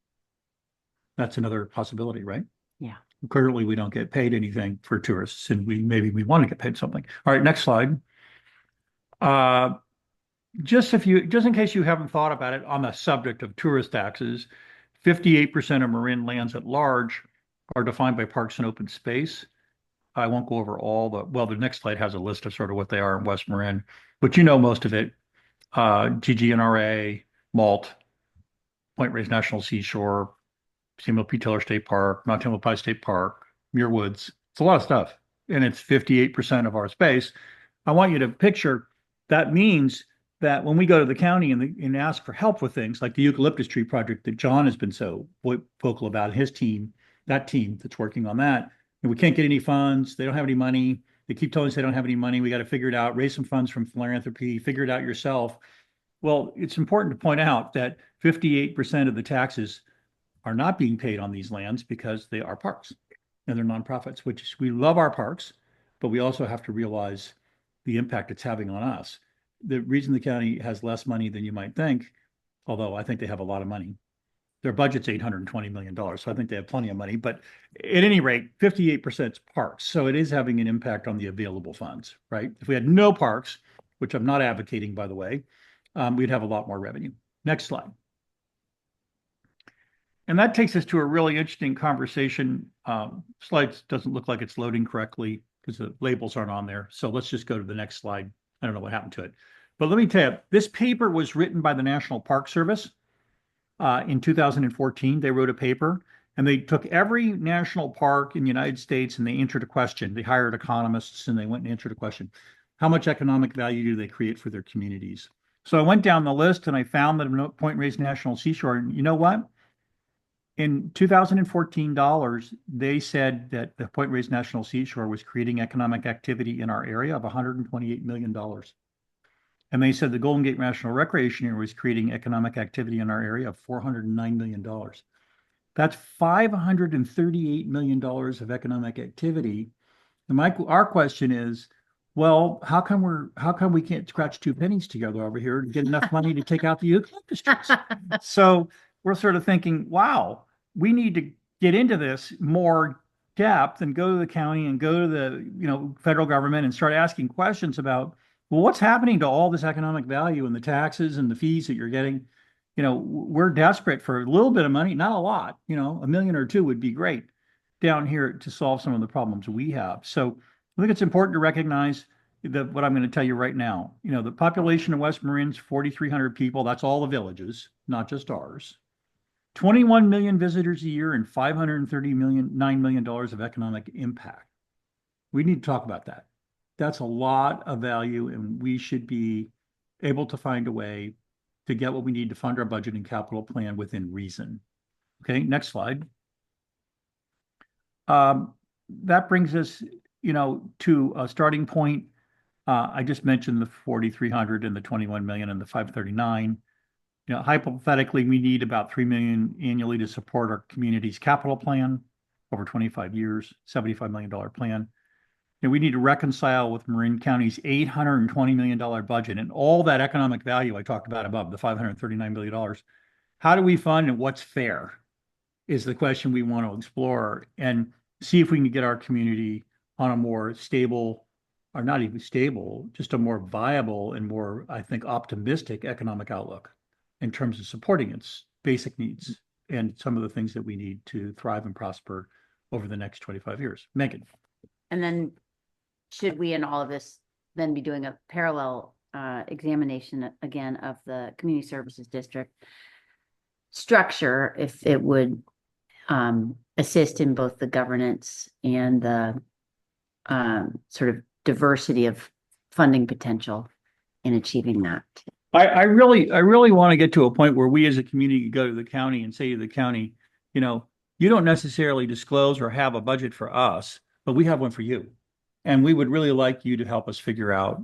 That's another possibility, right? Yeah. Currently, we don't get paid anything for tourists, and maybe we want to get paid something. All right, next slide. Just in case you haven't thought about it on the subject of tourist taxes, 58% of Marin lands at large are defined by parks and open space. I won't go over the next slide has a list of sort of what they are in West Marin, but most of it. GGNRA, Malt, Point Reyes National Seashore, Samuel P. Taylor State Park, Mount Tamalpais State Park, Muir Woods. It's a lot of stuff, and it's 58% of our space. I want you to picture that means that when we go to the county and ask for help with things like the eucalyptus tree project that John has been so vocal about, his team, that team that's working on that, and we can't get any funds, they don't have any money, they keep telling us they don't have any money, we got to figure it out, raise some funds from philanthropy, figure it out yourself. Well, it's important to point out that 58% of the taxes are not being paid on these lands because they are parks and they're nonprofits, which we love our parks, but we also have to realize the impact it's having on us. The reason the county has less money than you might think, although I think they have a lot of money, their budget's $820 million. So I think they have plenty of money, but at any rate, 58% is parks. So it is having an impact on the available funds, right? If we had no parks, which I'm not advocating, by the way, we'd have a lot more revenue. Next slide. And that takes us to a really interesting conversation. Slides doesn't look like it's loading correctly because the labels aren't on there. So let's just go to the next slide. I don't know what happened to it. But let me tell you, this paper was written by the National Park Service in 2014. They wrote a paper and they took every national park in the United States and they answered a question. They hired economists and they went and answered a question. How much economic value do they create for their communities? So I went down the list and I found that Point Reyes National Seashore, and you know what? In 2014 dollars, they said that the Point Reyes National Seashore was creating economic activity in our area of $128 million. And they said the Golden Gate National Recreation Area was creating economic activity in our area of $409 million. That's $538 million of economic activity. And our question is, Well, how come we can't scratch two pennies together over here and get enough money to take out the eucalyptus trees? So we're sort of thinking, wow, we need to get into this more depth and go to the county and go to the, federal government and start asking questions about, well, what's happening to all this economic value and the taxes and the fees that you're getting? We're desperate for a little bit of money, not a lot, a million or two would be great down here to solve some of the problems we have. So I think it's important to recognize that what I'm going to tell you right now. The population of West Marin's 4,300 people. That's all the villages, not just ours. 21 million visitors a year and $9 million of economic impact. We need to talk about that. That's a lot of value, and we should be able to find a way to get what we need to fund our budget and capital plan within reason. Okay, next slide. That brings us, to a starting point. I just mentioned the 4,300 and the 21 million and the 539. Hypothetically, we need about 3 million annually to support our community's capital plan over 25 years, $75 million plan. And we need to reconcile with Marin County's $820 million budget and all that economic value I talked about above, the $539 billion. How do we fund and what's fair is the question we want to explore and see if we can get our community on a more stable, or not even stable, just a more viable and more, I think, optimistic economic outlook in terms of supporting its basic needs and some of the things that we need to thrive and prosper over the next 25 years. Megan. And then should we in all of this then be doing a parallel examination again of the community services district structure, if it would assist in both the governance and the sort of diversity of funding potential in achieving that? I really want to get to a point where we as a community go to the county and say to the county, you don't necessarily disclose or have a budget for us, but we have one for you. And we would really like you to help us figure out,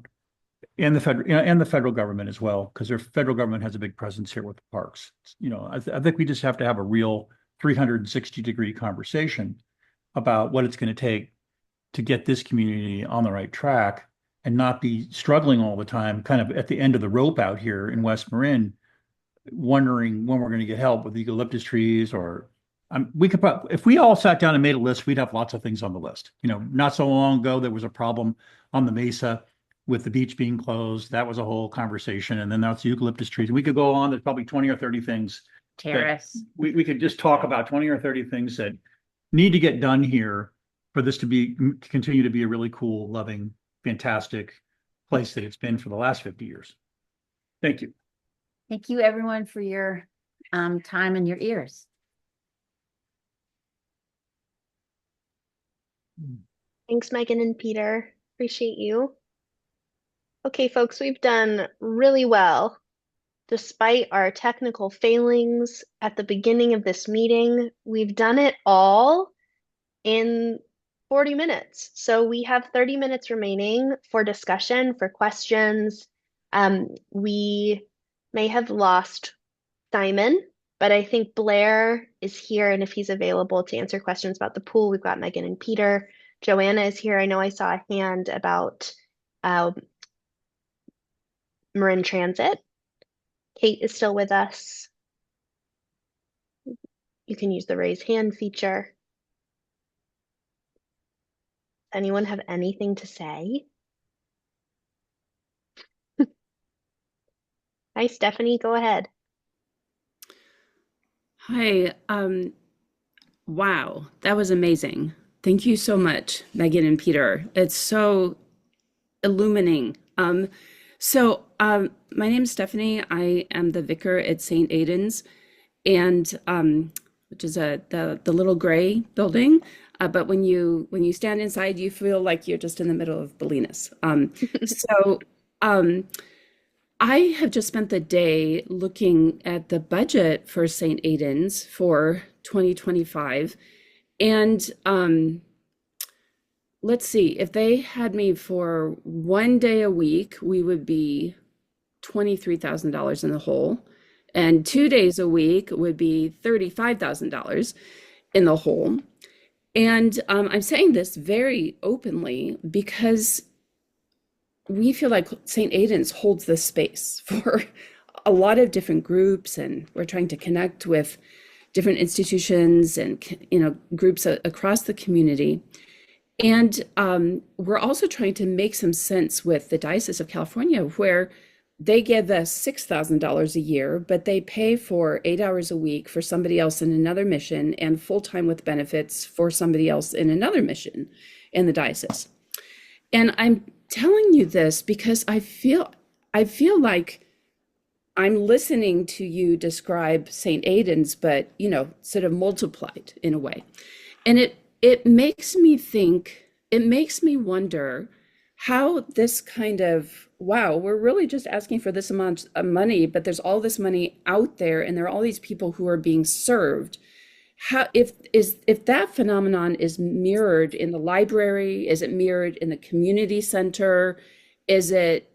and the federal government as well, because their federal government has a big presence here with the parks. I think we just have to have a real 360-degree conversation about what it's going to take to get this community on the right track and not be struggling all the time, kind of at the end of the rope out here in West Marin, wondering when we're going to get help with eucalyptus trees. Or if we all sat down and made a list, we'd have lots of things on the list. Not so long ago, there was a problem on the mesa with the beach being closed. That was a whole conversation. And then that's eucalyptus trees. We could go on. There's probably 20 or 30 things. Terrace. We could just talk about 20 or 30 things that need to get done here for this to continue to be a really cool, loving, fantastic place that it's been for the last 50 years. Thank you. Thank you, everyone, for your time and your ears. Thanks, Megan and Peter. Appreciate you. Okay, folks, we've done really well. Despite our technical failings at the beginning of this meeting, we've done it all in 40 minutes. So we have 30 minutes remaining for discussion, for questions. We may have lost Simon, but I think Blair is here, and if he's available to answer questions about the pool, we've got Megan and Peter. Joanna is here. I know I saw a hand about Marin Transit. Kate is still with us. You can use the raise hand feature. Anyone have anything to say? Hi, Stephanie, go ahead. Hi, wow, that was amazing. Thank you so much, Megan and Peter. It's so illuminating. My name is Stephanie. I am the vicar at St. Aidan's, and which is the little gray building. But when you stand inside, you feel like you're just in the middle of Bolinas. I have just spent the day looking at the budget for St. Aidan's for 2025. And let's see, if they had me for one day a week, we would be $23,000 in the hole. And 2 days a week would be $35,000 in the hole. And I'm saying this very openly because we feel like St. Aidan's holds this space for a lot of different groups, and we're trying to connect with different institutions and groups across the community. And we're also trying to make some sense with the Diocese of California, where they give us $6,000 a year, but they pay for 8 hours a week for somebody else in another mission and full-time with benefits for somebody else in another mission in the diocese. And I'm telling you this because I feel like I'm listening to you describe St. Aidan's, but sort of multiplied in a way. And it makes me think, it makes me wonder how this kind of, wow, we're really just asking for this amount of money, but there's all this money out there and there are all these people who are being served. How, if that phenomenon is mirrored in the library, is it mirrored in the community center? Is it,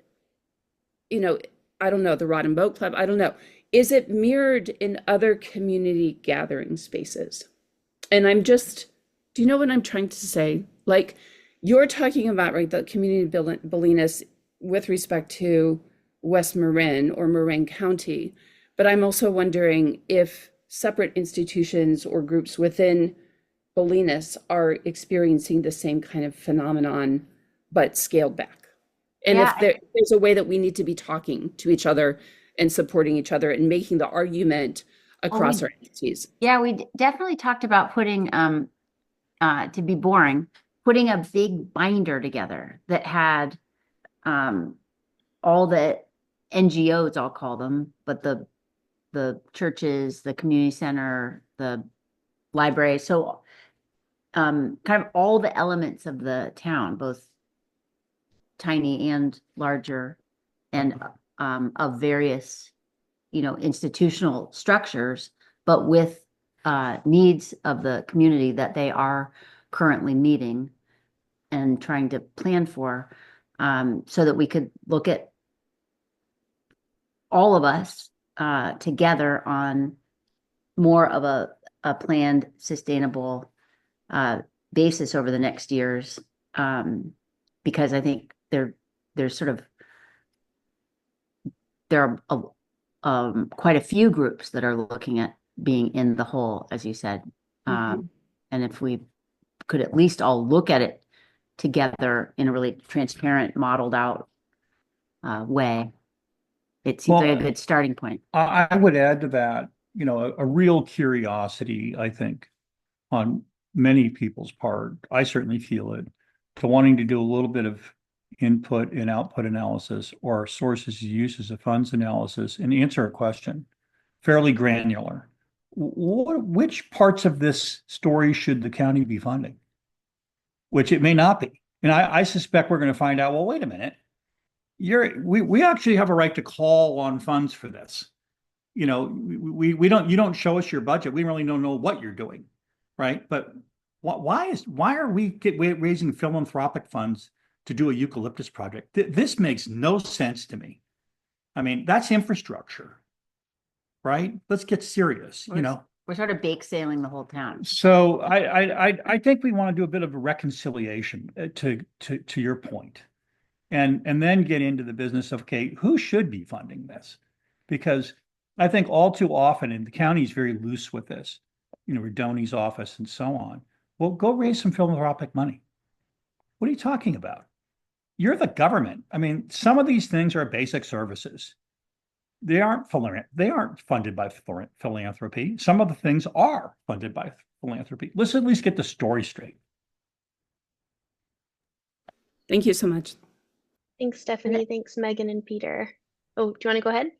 I don't know, the Rod and Boat Club, I don't know. Is it mirrored in other community gathering spaces? And do you know what I'm trying to say? Like, you're talking about, right, the community Bolinas with respect to West Marin or Marin County, but I'm also wondering if separate institutions or groups within Bolinas are experiencing the same kind of phenomenon, but scaled back. And Yeah, if there's a way that we need to be talking to each other and supporting each other and making the argument across our entities. Yeah, we definitely talked about putting, to be boring, putting a big binder together that had all the NGOs, I'll call them, but the churches, the community center, the library. So kind of all the elements of the town, both tiny and larger, and of various, institutional structures, but with needs of the community that they are currently meeting and trying to plan for, so that we could look at all of us together on more of a planned, sustainable basis over the next years, because I think there's sort of there are quite a few groups that are looking at being in the hole, as you said. And if we could at least all look at it together in a really transparent, modeled out way, it seems like a good starting point. I would add to that, a real curiosity, I think, on many people's part. I certainly feel it, to wanting to do a little bit of input and output analysis or sources and uses of funds analysis and answer a question fairly granular. Which parts of this story should the county be funding? Which it may not be. And I suspect we're going to find out, well, wait a minute. We actually have a right to call on funds for this. You don't, you don't show us your budget. We really don't know what you're doing. Right. But why are we raising philanthropic funds to do a eucalyptus project? This makes no sense to me. I mean, that's infrastructure, right? Let's get serious, We're sort of bake sailing the whole town. So I think we want to do a bit of a reconciliation to your point, and then get into the business of, okay, who should be funding this? Because I think all too often, and the county is very loose with this, Redoni's office and so on. Well, go raise some philanthropic money. What are you talking about? You're the government. I mean, some of these things are basic services. They aren't funded by philanthropy. Some of the things are funded by philanthropy. Let's at least get the story straight. Thank you so much. Thanks, Stephanie. Thanks, Megan and Peter. Oh, do you want to go ahead?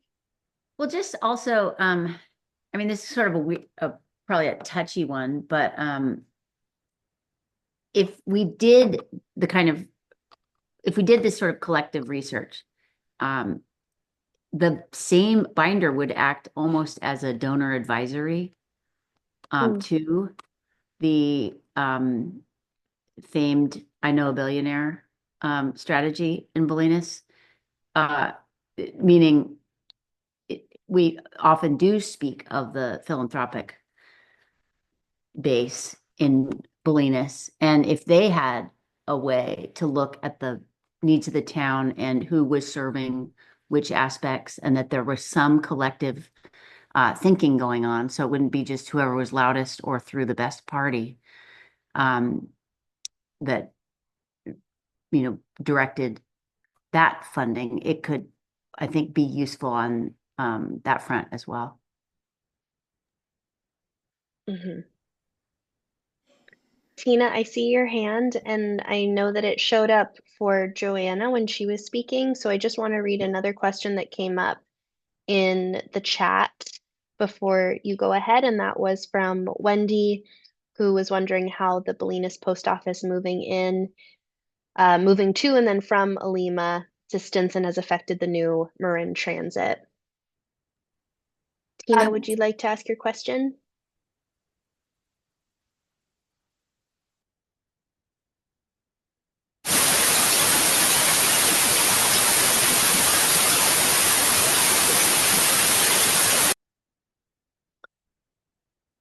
Well, just also, I mean, this is sort of probably a touchy one, but if we did this sort of collective research, the same binder would act almost as a donor advisory to the famed I Know a Billionaire strategy in Bolinas, meaning we often do speak of the philanthropic base in Bolinas, and if they had a way to look at the needs of the town and who was serving which aspects, and that there was some collective thinking going on. So it wouldn't be just whoever was loudest or threw the best party that, directed that funding. It could, I think, be useful on that front as well. Mm-hmm. Tina, I see your hand, and I know that it showed up for Joanna when she was speaking. So I just want to read another question that came up in the chat before you go ahead, and that was from Wendy, who was wondering how the Bolinas post office moving to and then from Alima to Stinson has affected the new Marin Transit. Tina, would you like to ask your question?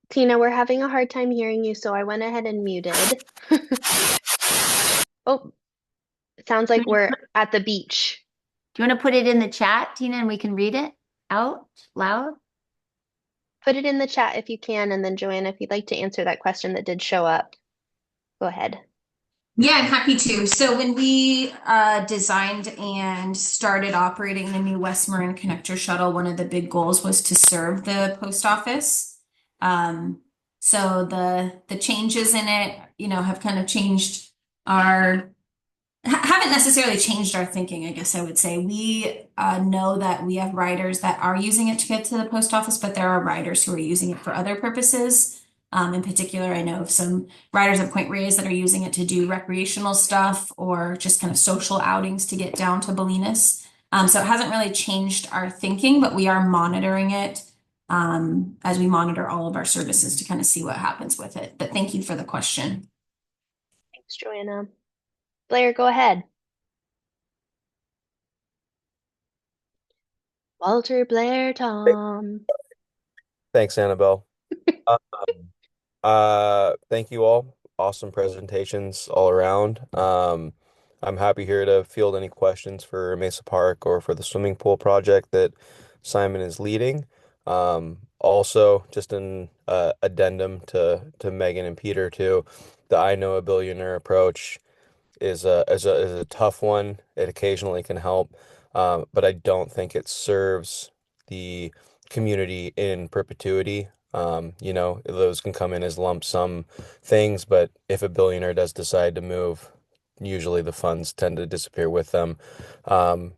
Tina, we're having a hard time hearing you, so I went ahead and muted. Oh, it sounds like we're at the beach. Do you want to put it in the chat, Tina, and we can read it out loud? Put it in the chat if you can, and then Joanna, if you'd like to answer that question that did show up, go ahead. Yeah, I'm happy to. So when we designed and started operating the new West Marin Connector Shuttle, one of the big goals was to serve the post office. So the changes in it, have kind of changed haven't necessarily changed our thinking, I guess I would say. We know that we have riders that are using it to get to the post office, but there are riders who are using it for other purposes. In particular, I know of some riders at Point Reyes that are using it to do recreational stuff or just kind of social outings to get down to Bolinas. So it hasn't really changed our thinking, but we are monitoring it as we monitor all of our services to kind of see what happens with it. But thank you for the question. Thanks, Joanna. Blair, go ahead. Walter, Blair, Tom. Thanks, Annabelle. Thank you all. Awesome presentations all around. I'm happy here to field any questions for Mesa Park or for the swimming pool project that Simon is leading. Also, just an addendum to Megan and Peter too. The I know a billionaire approach is a tough one. It occasionally can help, but I don't think it serves the community in perpetuity. Those can come in as lump sum things, but if a billionaire does decide to move, usually the funds tend to disappear with them.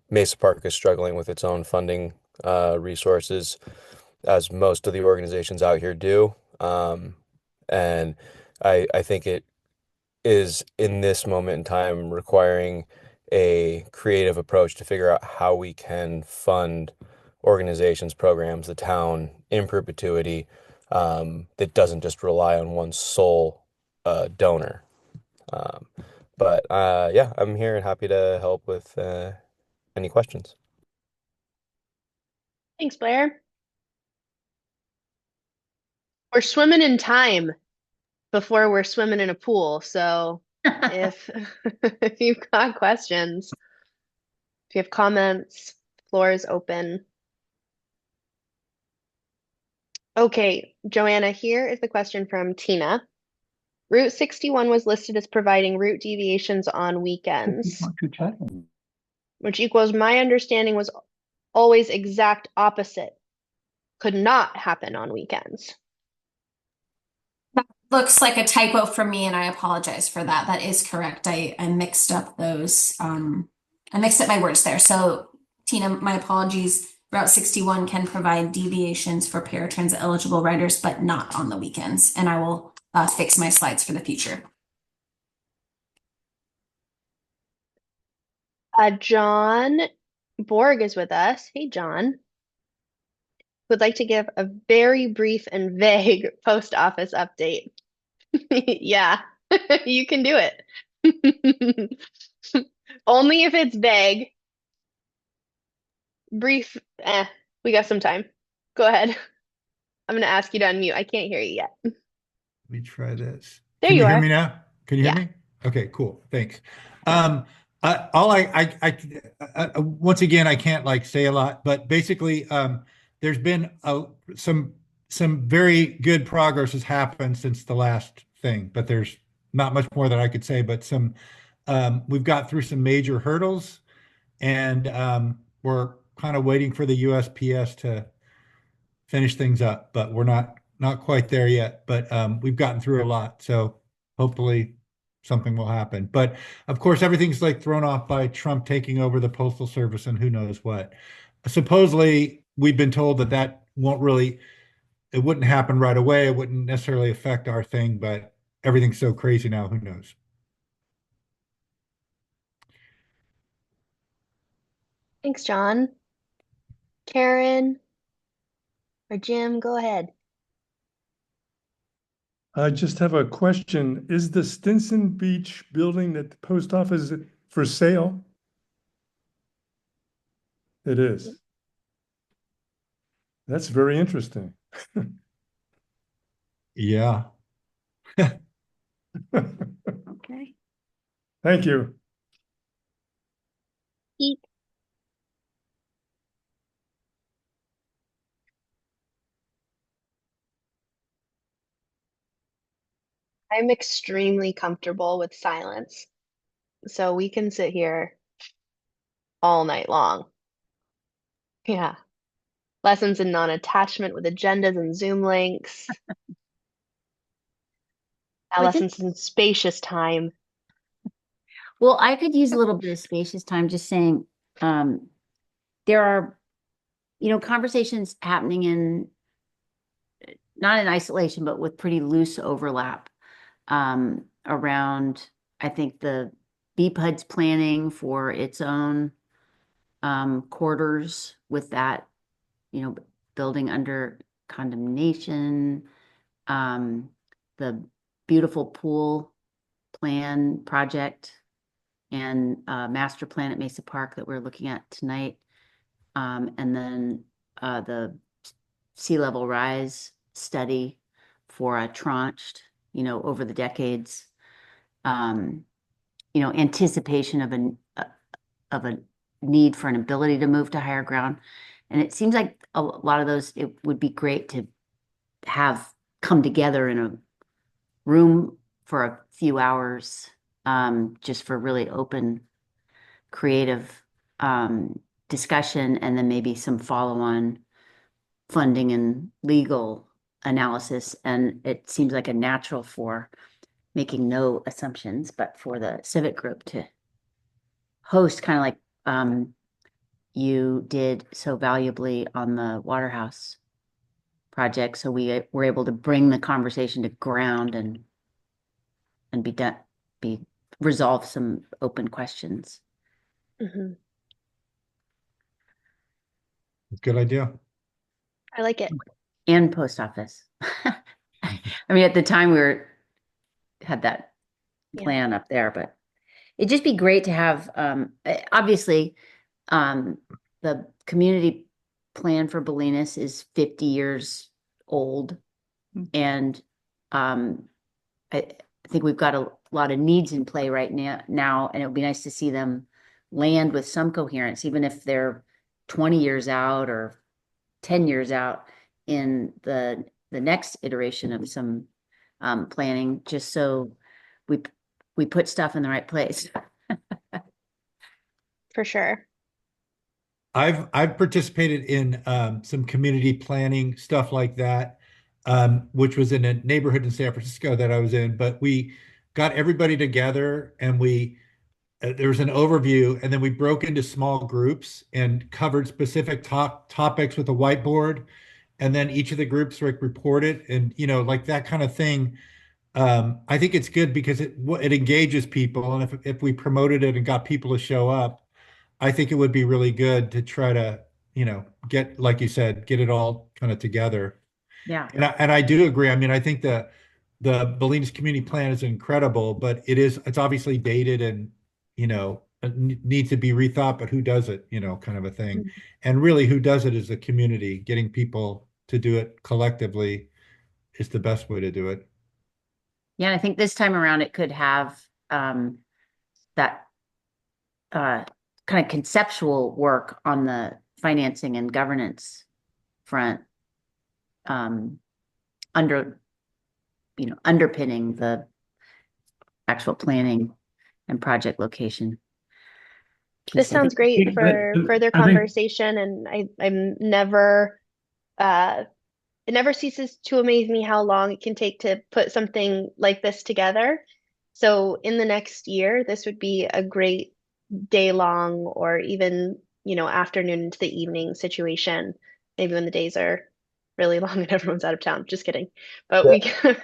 Mesa Park is struggling with its own funding resources, as most of the organizations out here do. And I think it is in this moment in time requiring a creative approach to figure out how we can fund organizations, programs, the town in perpetuity, that doesn't just rely on one sole donor. But yeah, I'm here and happy to help with any questions. Thanks, Blair. We're swimming in time before we're swimming in a pool. So if if you've got questions, if you have comments, floor is open. Okay, Joanna, here is the question from Tina. Route 61 was listed as providing route deviations on weekends, which equals my understanding was always exact opposite. Could not happen on weekends. That looks like a typo from me, and I apologize for that. That is correct. I mixed up those. I mixed up my words there. So, Tina, my apologies. Route 61 can provide deviations for paratransit eligible riders, but not on the weekends. And I will fix my slides for the future. John Borg is with us. Hey, John. Would like to give a very brief and vague post office update. Yeah, you can do it. Only if it's vague. Brief, we got some time. Go ahead. I'm going to ask you to unmute. I can't hear you yet. Let me try this. There Can you you hear are. me now? Can you hear Yeah. me? Okay, cool. Thanks. Once again, I can't like say a lot, but basically, there's been some some very good progress has happened since the last thing, but there's not much more that I could say. But some, we've got through some major hurdles, and we're kind of waiting for the USPS to finish things up, but we're not quite there yet. But we've gotten through a lot, so hopefully something will happen. But of course, everything's like thrown off by Trump taking over the Postal Service and who knows what. Supposedly, we've been told that that won't really, it wouldn't happen right away. It wouldn't necessarily affect our thing, but everything's so crazy now, who knows? Thanks, John. Karen or Jim, go ahead. I just have a question. Is the Stinson Beach building at the post office for sale? It is. That's very interesting. Yeah. Okay. Thank you. Eat. I'm extremely comfortable with silence, so we can sit here all night long. Yeah. Lessons in non-attachment with agendas and Zoom links. Now With it, lessons in spacious time. well, I could use a little bit of spacious time just saying, there are, conversations happening not in isolation, but with pretty loose overlap, around, I think the BPUD's planning for its own, quarters with that, building under condemnation, the beautiful pool plan project and master plan at Mesa Park that we're looking at tonight. And then the sea level rise study for a tranched, over the decades, anticipation of a need for an ability to move to higher ground. And it seems like a lot of those, it would be great to have come together in a room for a few hours, just for really open, creative discussion, and then maybe some follow-on funding and legal analysis. And it seems like a natural for making no assumptions, but for the civic group to host, kind of like you did so valuably on the Waterhouse project. So we were able to bring the conversation to ground and resolve some open questions. Mhm. Good idea. I like it. And post office. I mean, at the time had that Yeah. plan up there, but it'd just be great to have, obviously, the community plan for Bolinas is 50 years old. And I think we've got a lot of needs in play right now, and it would be nice to see them land with some coherence, even if they're 20 years out or 10 years out in the next iteration of some planning, just so we put stuff in the right place. For sure. I've participated in some community planning stuff like that, which was in a neighborhood in San Francisco that I was in. But we got everybody together and we there was an overview, and then we broke into small groups and covered specific topics with a whiteboard, and then each of the groups like reported, and like that kind of thing. I think it's good because it engages people, and if we promoted it and got people to show up, I think it would be really good to try to, get, like you said, get it all kind of together. Yeah. And I do agree. I mean, I think the Bolinas community plan is incredible, but it's obviously dated and, it needs to be rethought, but who does it, kind of a thing. Mhm. And really who does it is the community. Getting people to do it collectively is the best way to do it. Yeah, I think this time around it could have that kind of conceptual work on the financing and governance front, underpinning the actual planning and project location This piece of sounds it. great for But further I think conversation, and I'm never it never ceases to amaze me how long it can take to put something like this together. So in the next year, this would be a great day long or even, afternoon into the evening situation. Maybe when the days are really long and everyone's out of town. Just kidding. But Yeah. we can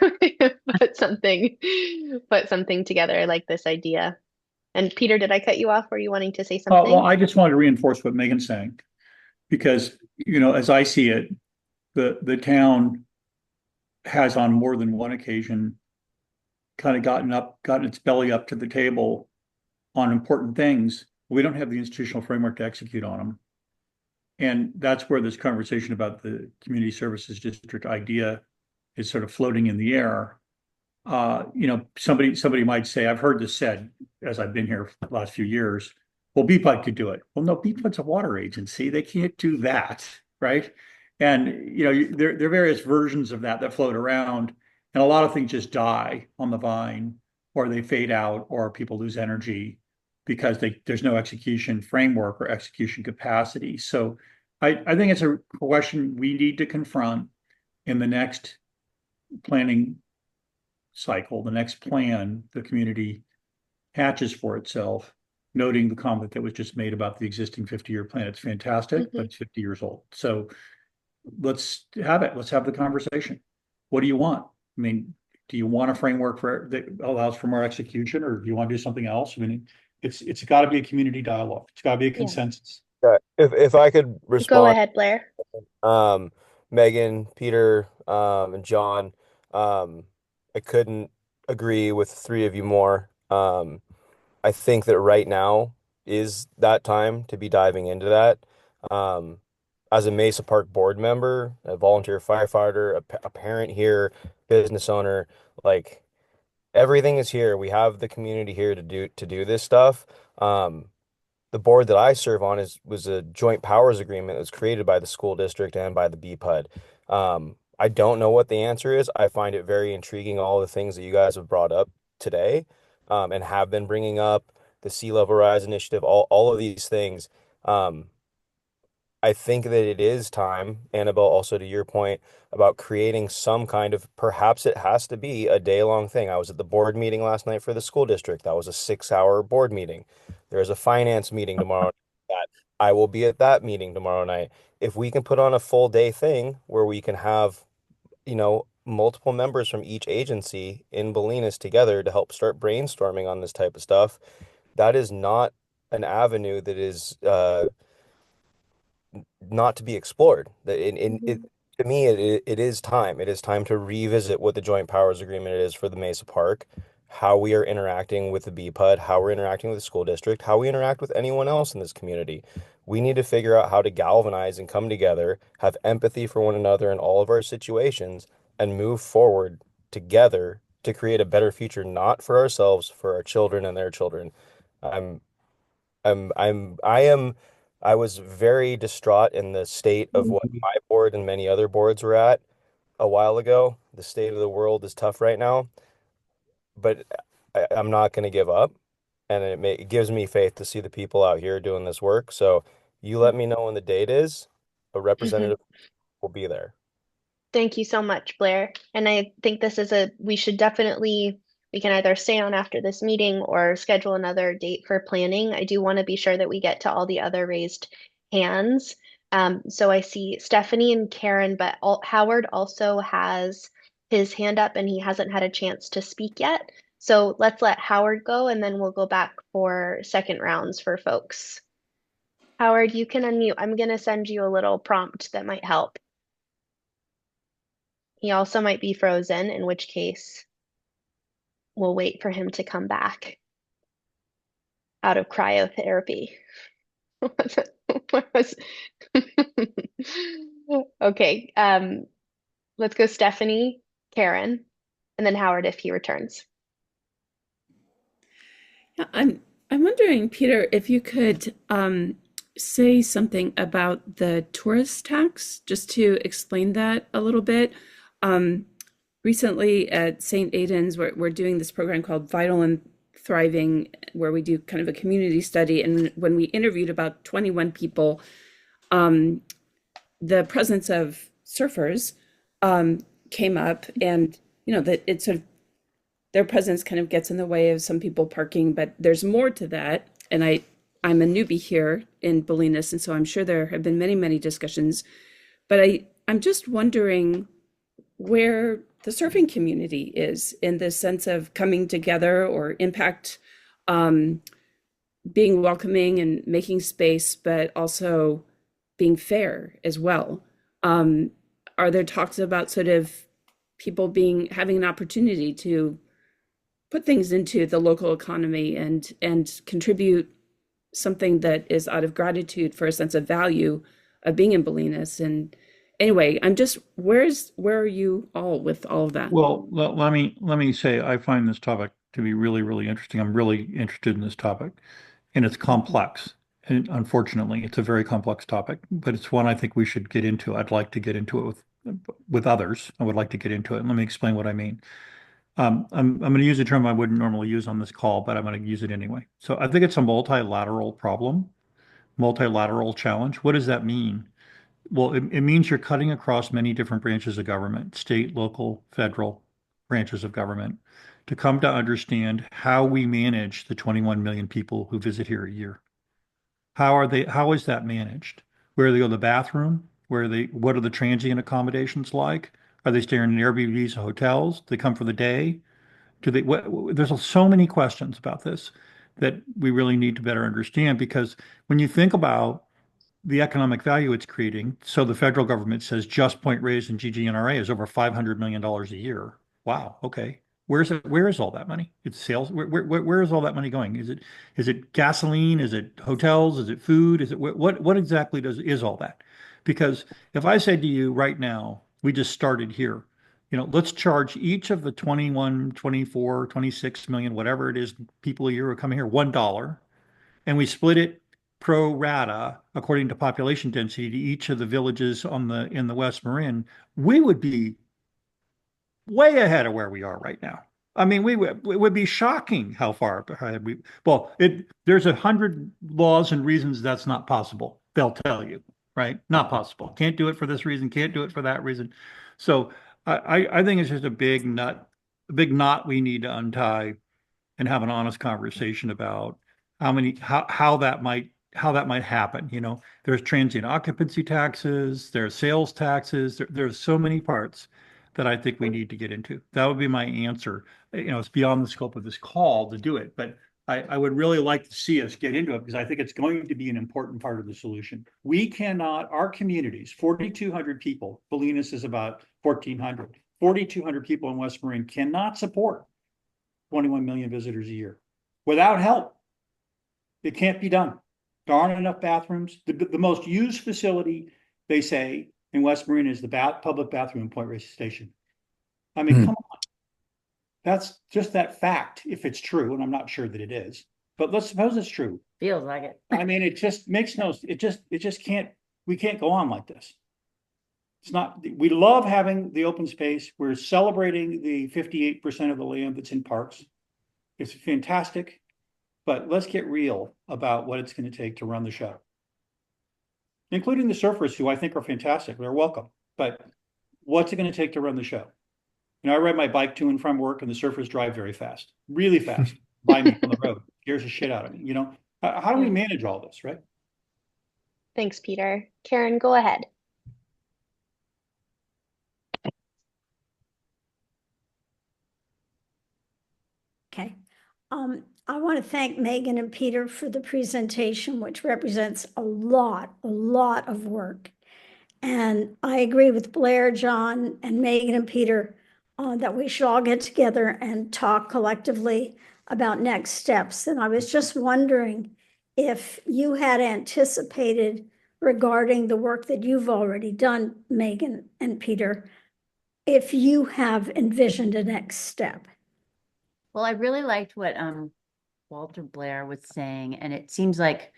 put something together like this idea. And Peter, did I cut you off? Were you wanting to say well, something? I just wanted to reinforce what Megan's saying because, as I see it, the town has on more than one occasion kind of gotten its belly up to the table on important things. We don't have the institutional framework to execute on them. And that's where this conversation about the community services district idea is sort of floating in the air. Somebody might say, I've heard this said as I've been here for the last few years, well, BPUD could do it. Well, no, BPUD's a water agency. They can't do that, right? And there are various versions of that float around, and a lot of things just die on the vine, or they fade out, or people lose energy because there's no execution framework or execution capacity. So I think it's a question we need to confront in the next planning cycle, the next plan the community hatches for itself, noting the comment that was just made about the existing 50-year plan. It's fantastic, but it's 50 years old. So let's have it. Let's have the conversation. What do you want? I mean, do you want a framework that allows for more execution, or do you want to do something else? I mean, it's got to be a community dialogue. It's got to be a Yeah. consensus. If I could Go respond, ahead, Blair. Megan, Peter, and John, I couldn't agree with the three of you more. I think that right now is that time to be diving into that. Um, as a Mesa Park board member, a volunteer firefighter, a parent here, business owner, like everything is here. We have the community here to do this stuff. The board that I serve on was a joint powers agreement that was created by the school district and by the BPUD. I don't know what the answer is. I find it very intriguing, all the things that you guys have brought up today, and have been bringing up, the Sea Level Rise Initiative, all of these things. Um, I think that it is time, Annabelle, also to your point about creating some kind of, perhaps it has to be a day-long thing. I was at the board meeting last night for the school district. That was a 6-hour board meeting. There's a finance meeting tomorrow night. I will be at that meeting tomorrow night. If we can put on a full day thing where we can have, multiple members from each agency in Bolinas together to help start brainstorming on this type of stuff, that is not an avenue that is not to be explored. To me, it is time. It is time to revisit what the joint powers agreement is for the Mesa Park, how we are interacting with the BPUD, how we're interacting with the school district, how we interact with anyone else in this community. We need to figure out how to galvanize and come together, have empathy for one another in all of our situations, and move forward together to create a better future, not for ourselves, for our children and their children. I'm I was very distraught in the state of what my board and many other boards were at a while ago. The state of the world is tough right now, but I'm not going to give up. And it gives me faith to see the people out here doing this work. So you let me know when the date is. A representative will be there. Thank you so much, Blair. And I think we should definitely, we can either stay on after this meeting or schedule another date for planning. I do want to be sure that we get to all the other raised hands. So I see Stephanie and Karen, but Howard also has his hand up and he hasn't had a chance to speak yet. So let's let Howard go and then we'll go back for second rounds for folks. Howard, you can unmute. I'm going to send you a little prompt that might help. He also might be frozen, in which case we'll wait for him to come back out of cryotherapy. Okay, let's go Stephanie, Karen, and then Howard if he returns. Yeah, I'm I'm wondering, Peter, if you could say something about the tourist tax, just to explain that a little bit. Um, Recently at St. Aidan's, we're doing this program called Vital and Thriving, where we do kind of a community study. And when we interviewed about 21 people, the presence of surfers came up, and that it sort of their presence kind of gets in the way of some people parking, but there's more to that. And I'm a newbie here in Bolinas, and so I'm sure there have been many, many discussions. But I'm just wondering where the surfing community is in the sense of coming together or impact, being welcoming and making space, but also being fair as well. Are there talks about sort of people having an opportunity to put things into the local economy and contribute something that is out of gratitude for a sense of value of being in Bolinas? And anyway, I'm just, where are you all with all of that? Well, let me say I find this topic to be really, really interesting. I'm really interested in this topic, and it's complex. And unfortunately, it's a very complex topic, but it's one I think we should get into. I'd like to get into it with others. I would like to get into it. And let me explain what I mean. I'm going to use a term I wouldn't normally use on this call, but I'm going to use it anyway. So I think it's a multilateral problem, multilateral challenge. What does that mean? Well, it means you're cutting across many different branches of government, state, local, federal branches of government, to come to understand how we manage the 21 million people who visit here a year. How is that managed? Where do they go to the bathroom? What are the transient accommodations like? Are they staying in Airbnbs or hotels? Do they come for the day? There's so many questions about this that we really need to better understand, because when you think about the economic value it's creating, so the federal government says just point raised in GGNRA is over $500 million a year. Wow. Okay. Where is all that money? It's sales. Where is all that money going? Is it gasoline? Is it hotels? Is it food? What exactly is all that? Because if I said to you right now, we just started here, let's charge each of the 21, 24, 26 million, whatever it is, people a year who are coming here, $1, and we split it pro rata according to population density to each of the villages in the West Marin, we would be way ahead of where we are right now. I mean, it would be shocking how far ahead we. Well, there's 100 laws and reasons that's not possible. They'll tell you, right? Not possible. Can't do it for this reason. Can't do it for that reason. So I think it's just a big knot we need to untie and have an honest conversation about how that might happen. There's transient occupancy taxes, there's sales taxes, there's so many parts that I think we need to get into. That would be my answer. It's beyond the scope of this call to do it, but I would really like to see us get into it, because I think it's going to be an important part of the solution. Our communities, 4,200 people, Bolinas is about 1,400, 4,200 people in West Marin cannot support 21 million visitors a year without help. It can't be done. There aren't enough bathrooms. The most used facility, they say, in West Marin is the public bathroom in Point Reyes Station. I mean, come on. That's just that fact, if it's true, and I'm not sure that it is, but let's suppose it's true. Feels like it. I mean, it just makes we can't go on like this. We love having the open space. We're celebrating the 58% of the land that's in parks. It's fantastic, but let's get real about what it's going to take to run the show, including the surfers, who I think are fantastic. They're welcome, but what's it going to take to run the show? I ride my bike to and from work, and the surfers drive very fast, really fast by me on the road. Scares the shit out of me. How do we manage all this, right? Thanks, Peter. Karen, go ahead. Okay. I want to thank Megan and Peter for the presentation, which represents a lot of work. And I agree with Blair, John, and Megan and Peter that we should all get together and talk collectively about next steps. And I was just wondering if you had anticipated, regarding the work that you've already done, Megan and Peter, if you have envisioned a next step. Well, I really liked what Walter Blair was saying, and it seems like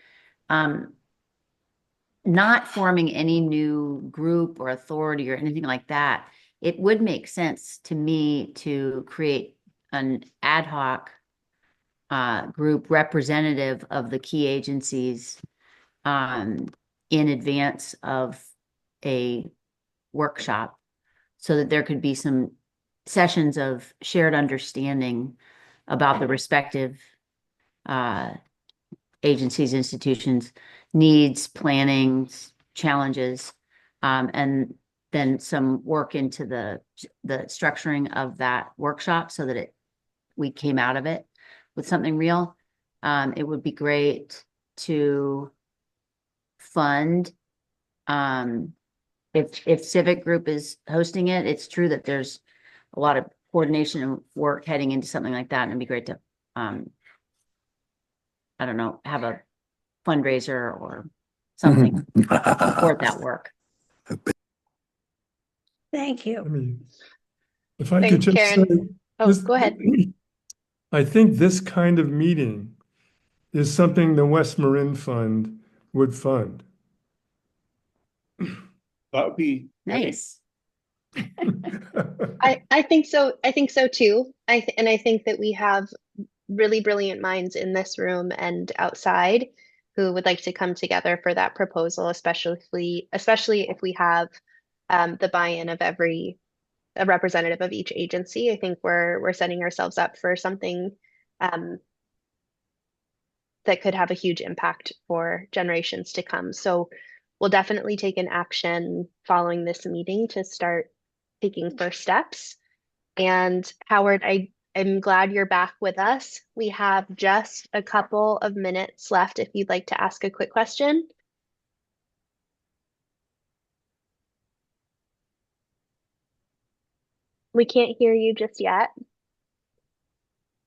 not forming any new group or authority or anything like that, it would make sense to me to create an ad hoc group representative of the key agencies in advance of a workshop so that there could be some sessions of shared understanding about the respective agencies, institutions, needs, plannings, challenges, and then some work into the structuring of that workshop so that we came out of it with something real. It would be great to fund if Civic Group is hosting it. It's true that there's a lot of coordination and work heading into something like that, and it'd be great to I don't know, have a fundraiser or something to support that work. Thank I you. mean, if I could Thanks, just Karen. say, Oh, this, go ahead. I think this kind of meeting is something the West Marin Fund would fund. That would be Nice. I think so. I think so too. And I think that we have really brilliant minds in this room and outside who would like to come together for that proposal, especially if we have the buy-in of a representative of each agency. I think we're setting ourselves up for something um, that could have a huge impact for generations to come. So we'll definitely take an action following this meeting to start taking first steps. And Howard, I'm glad you're back with us. We have just a couple of minutes left if you'd like to ask a quick question. We can't hear you just yet,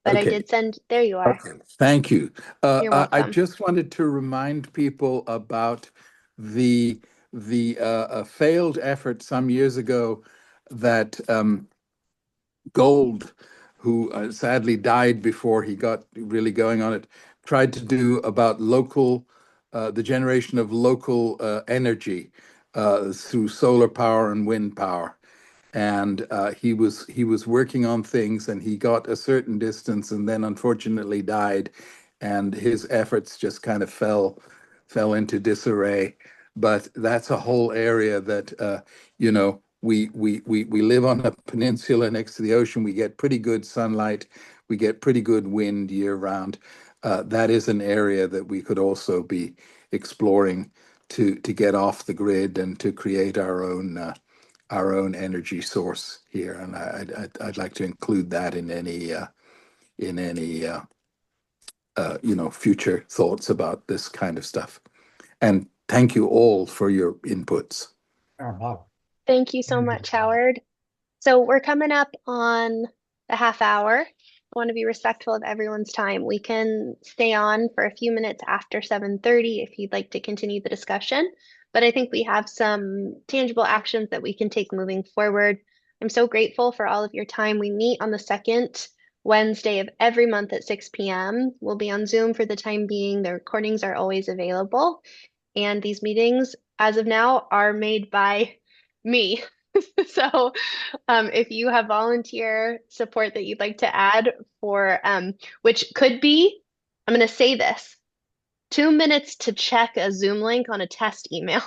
but I Okay. did send, there you are. Okay. Thank you. You're I welcome. just wanted to remind people about the failed effort some years ago that Gold, who sadly died before he got really going on it, tried to do about the generation of local energy through solar power and wind power. And he was working on things, and he got a certain distance, and then unfortunately died, and his efforts just kind of fell into disarray. But that's a whole area that we live on a peninsula next to the ocean. We get pretty good sunlight. We get pretty good wind year round. That is an area that we could also be exploring to get off the grid and to create our own energy source here, and I'd like to include that in any future thoughts about this kind of stuff. And thank you all for your inputs. Thank you so much, Howard. So we're coming up on the half hour. I want to be respectful of everyone's time. We can stay on for a few minutes after 7:30 if you'd like to continue the discussion, but I think we have some tangible actions that we can take moving forward. I'm so grateful for all of your time. We meet on the second Wednesday of every month at 6 p.m. We'll be on Zoom for the time being. The recordings are always available, and these meetings, as of now, are made by me. So if you have volunteer support that you'd like to add for, which could be, I'm going to say this, 2 minutes to check a Zoom link on a test email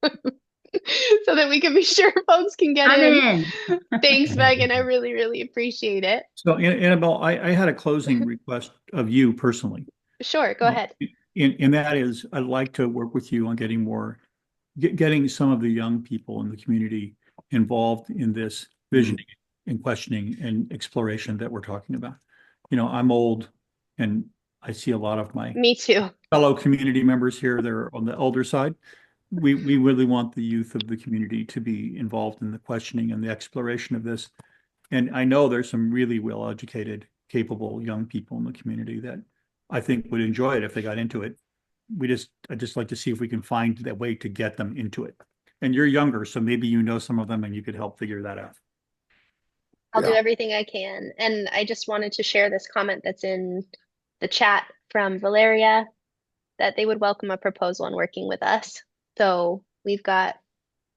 so that we can be sure folks can get I'm in. in. Thanks, Megan. I really, really appreciate it. So, Annabelle, I had a closing request of you personally. Sure, go ahead. And that is, I'd like to work with you on getting some of the young people in the community involved in this visioning and questioning and exploration that we're talking about. I'm old, and I see a lot of my Me too. fellow community members here. They're on the elder side. We really want the youth of the community to be involved in the questioning and the exploration of this. And I know there's some really well-educated, capable young people in the community that I think would enjoy it if they got into it. I'd just like to see if we can find that way to get them into it. And you're younger, so maybe you know some of them and you could help figure that out. I'll do Yeah. everything I can. And I just wanted to share this comment that's in the chat from Valeria that they would welcome a proposal on working with us. So we've got,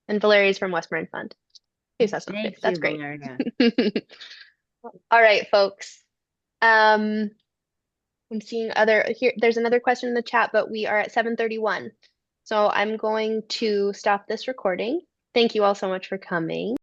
and Valeria's from Westmoreland Fund. In case that's not clear. Thank That's you, great. Valeria. All right, folks. I'm seeing here, there's another question in the chat, but we are at 7:31. So I'm going to stop this recording. Thank you all so much for coming.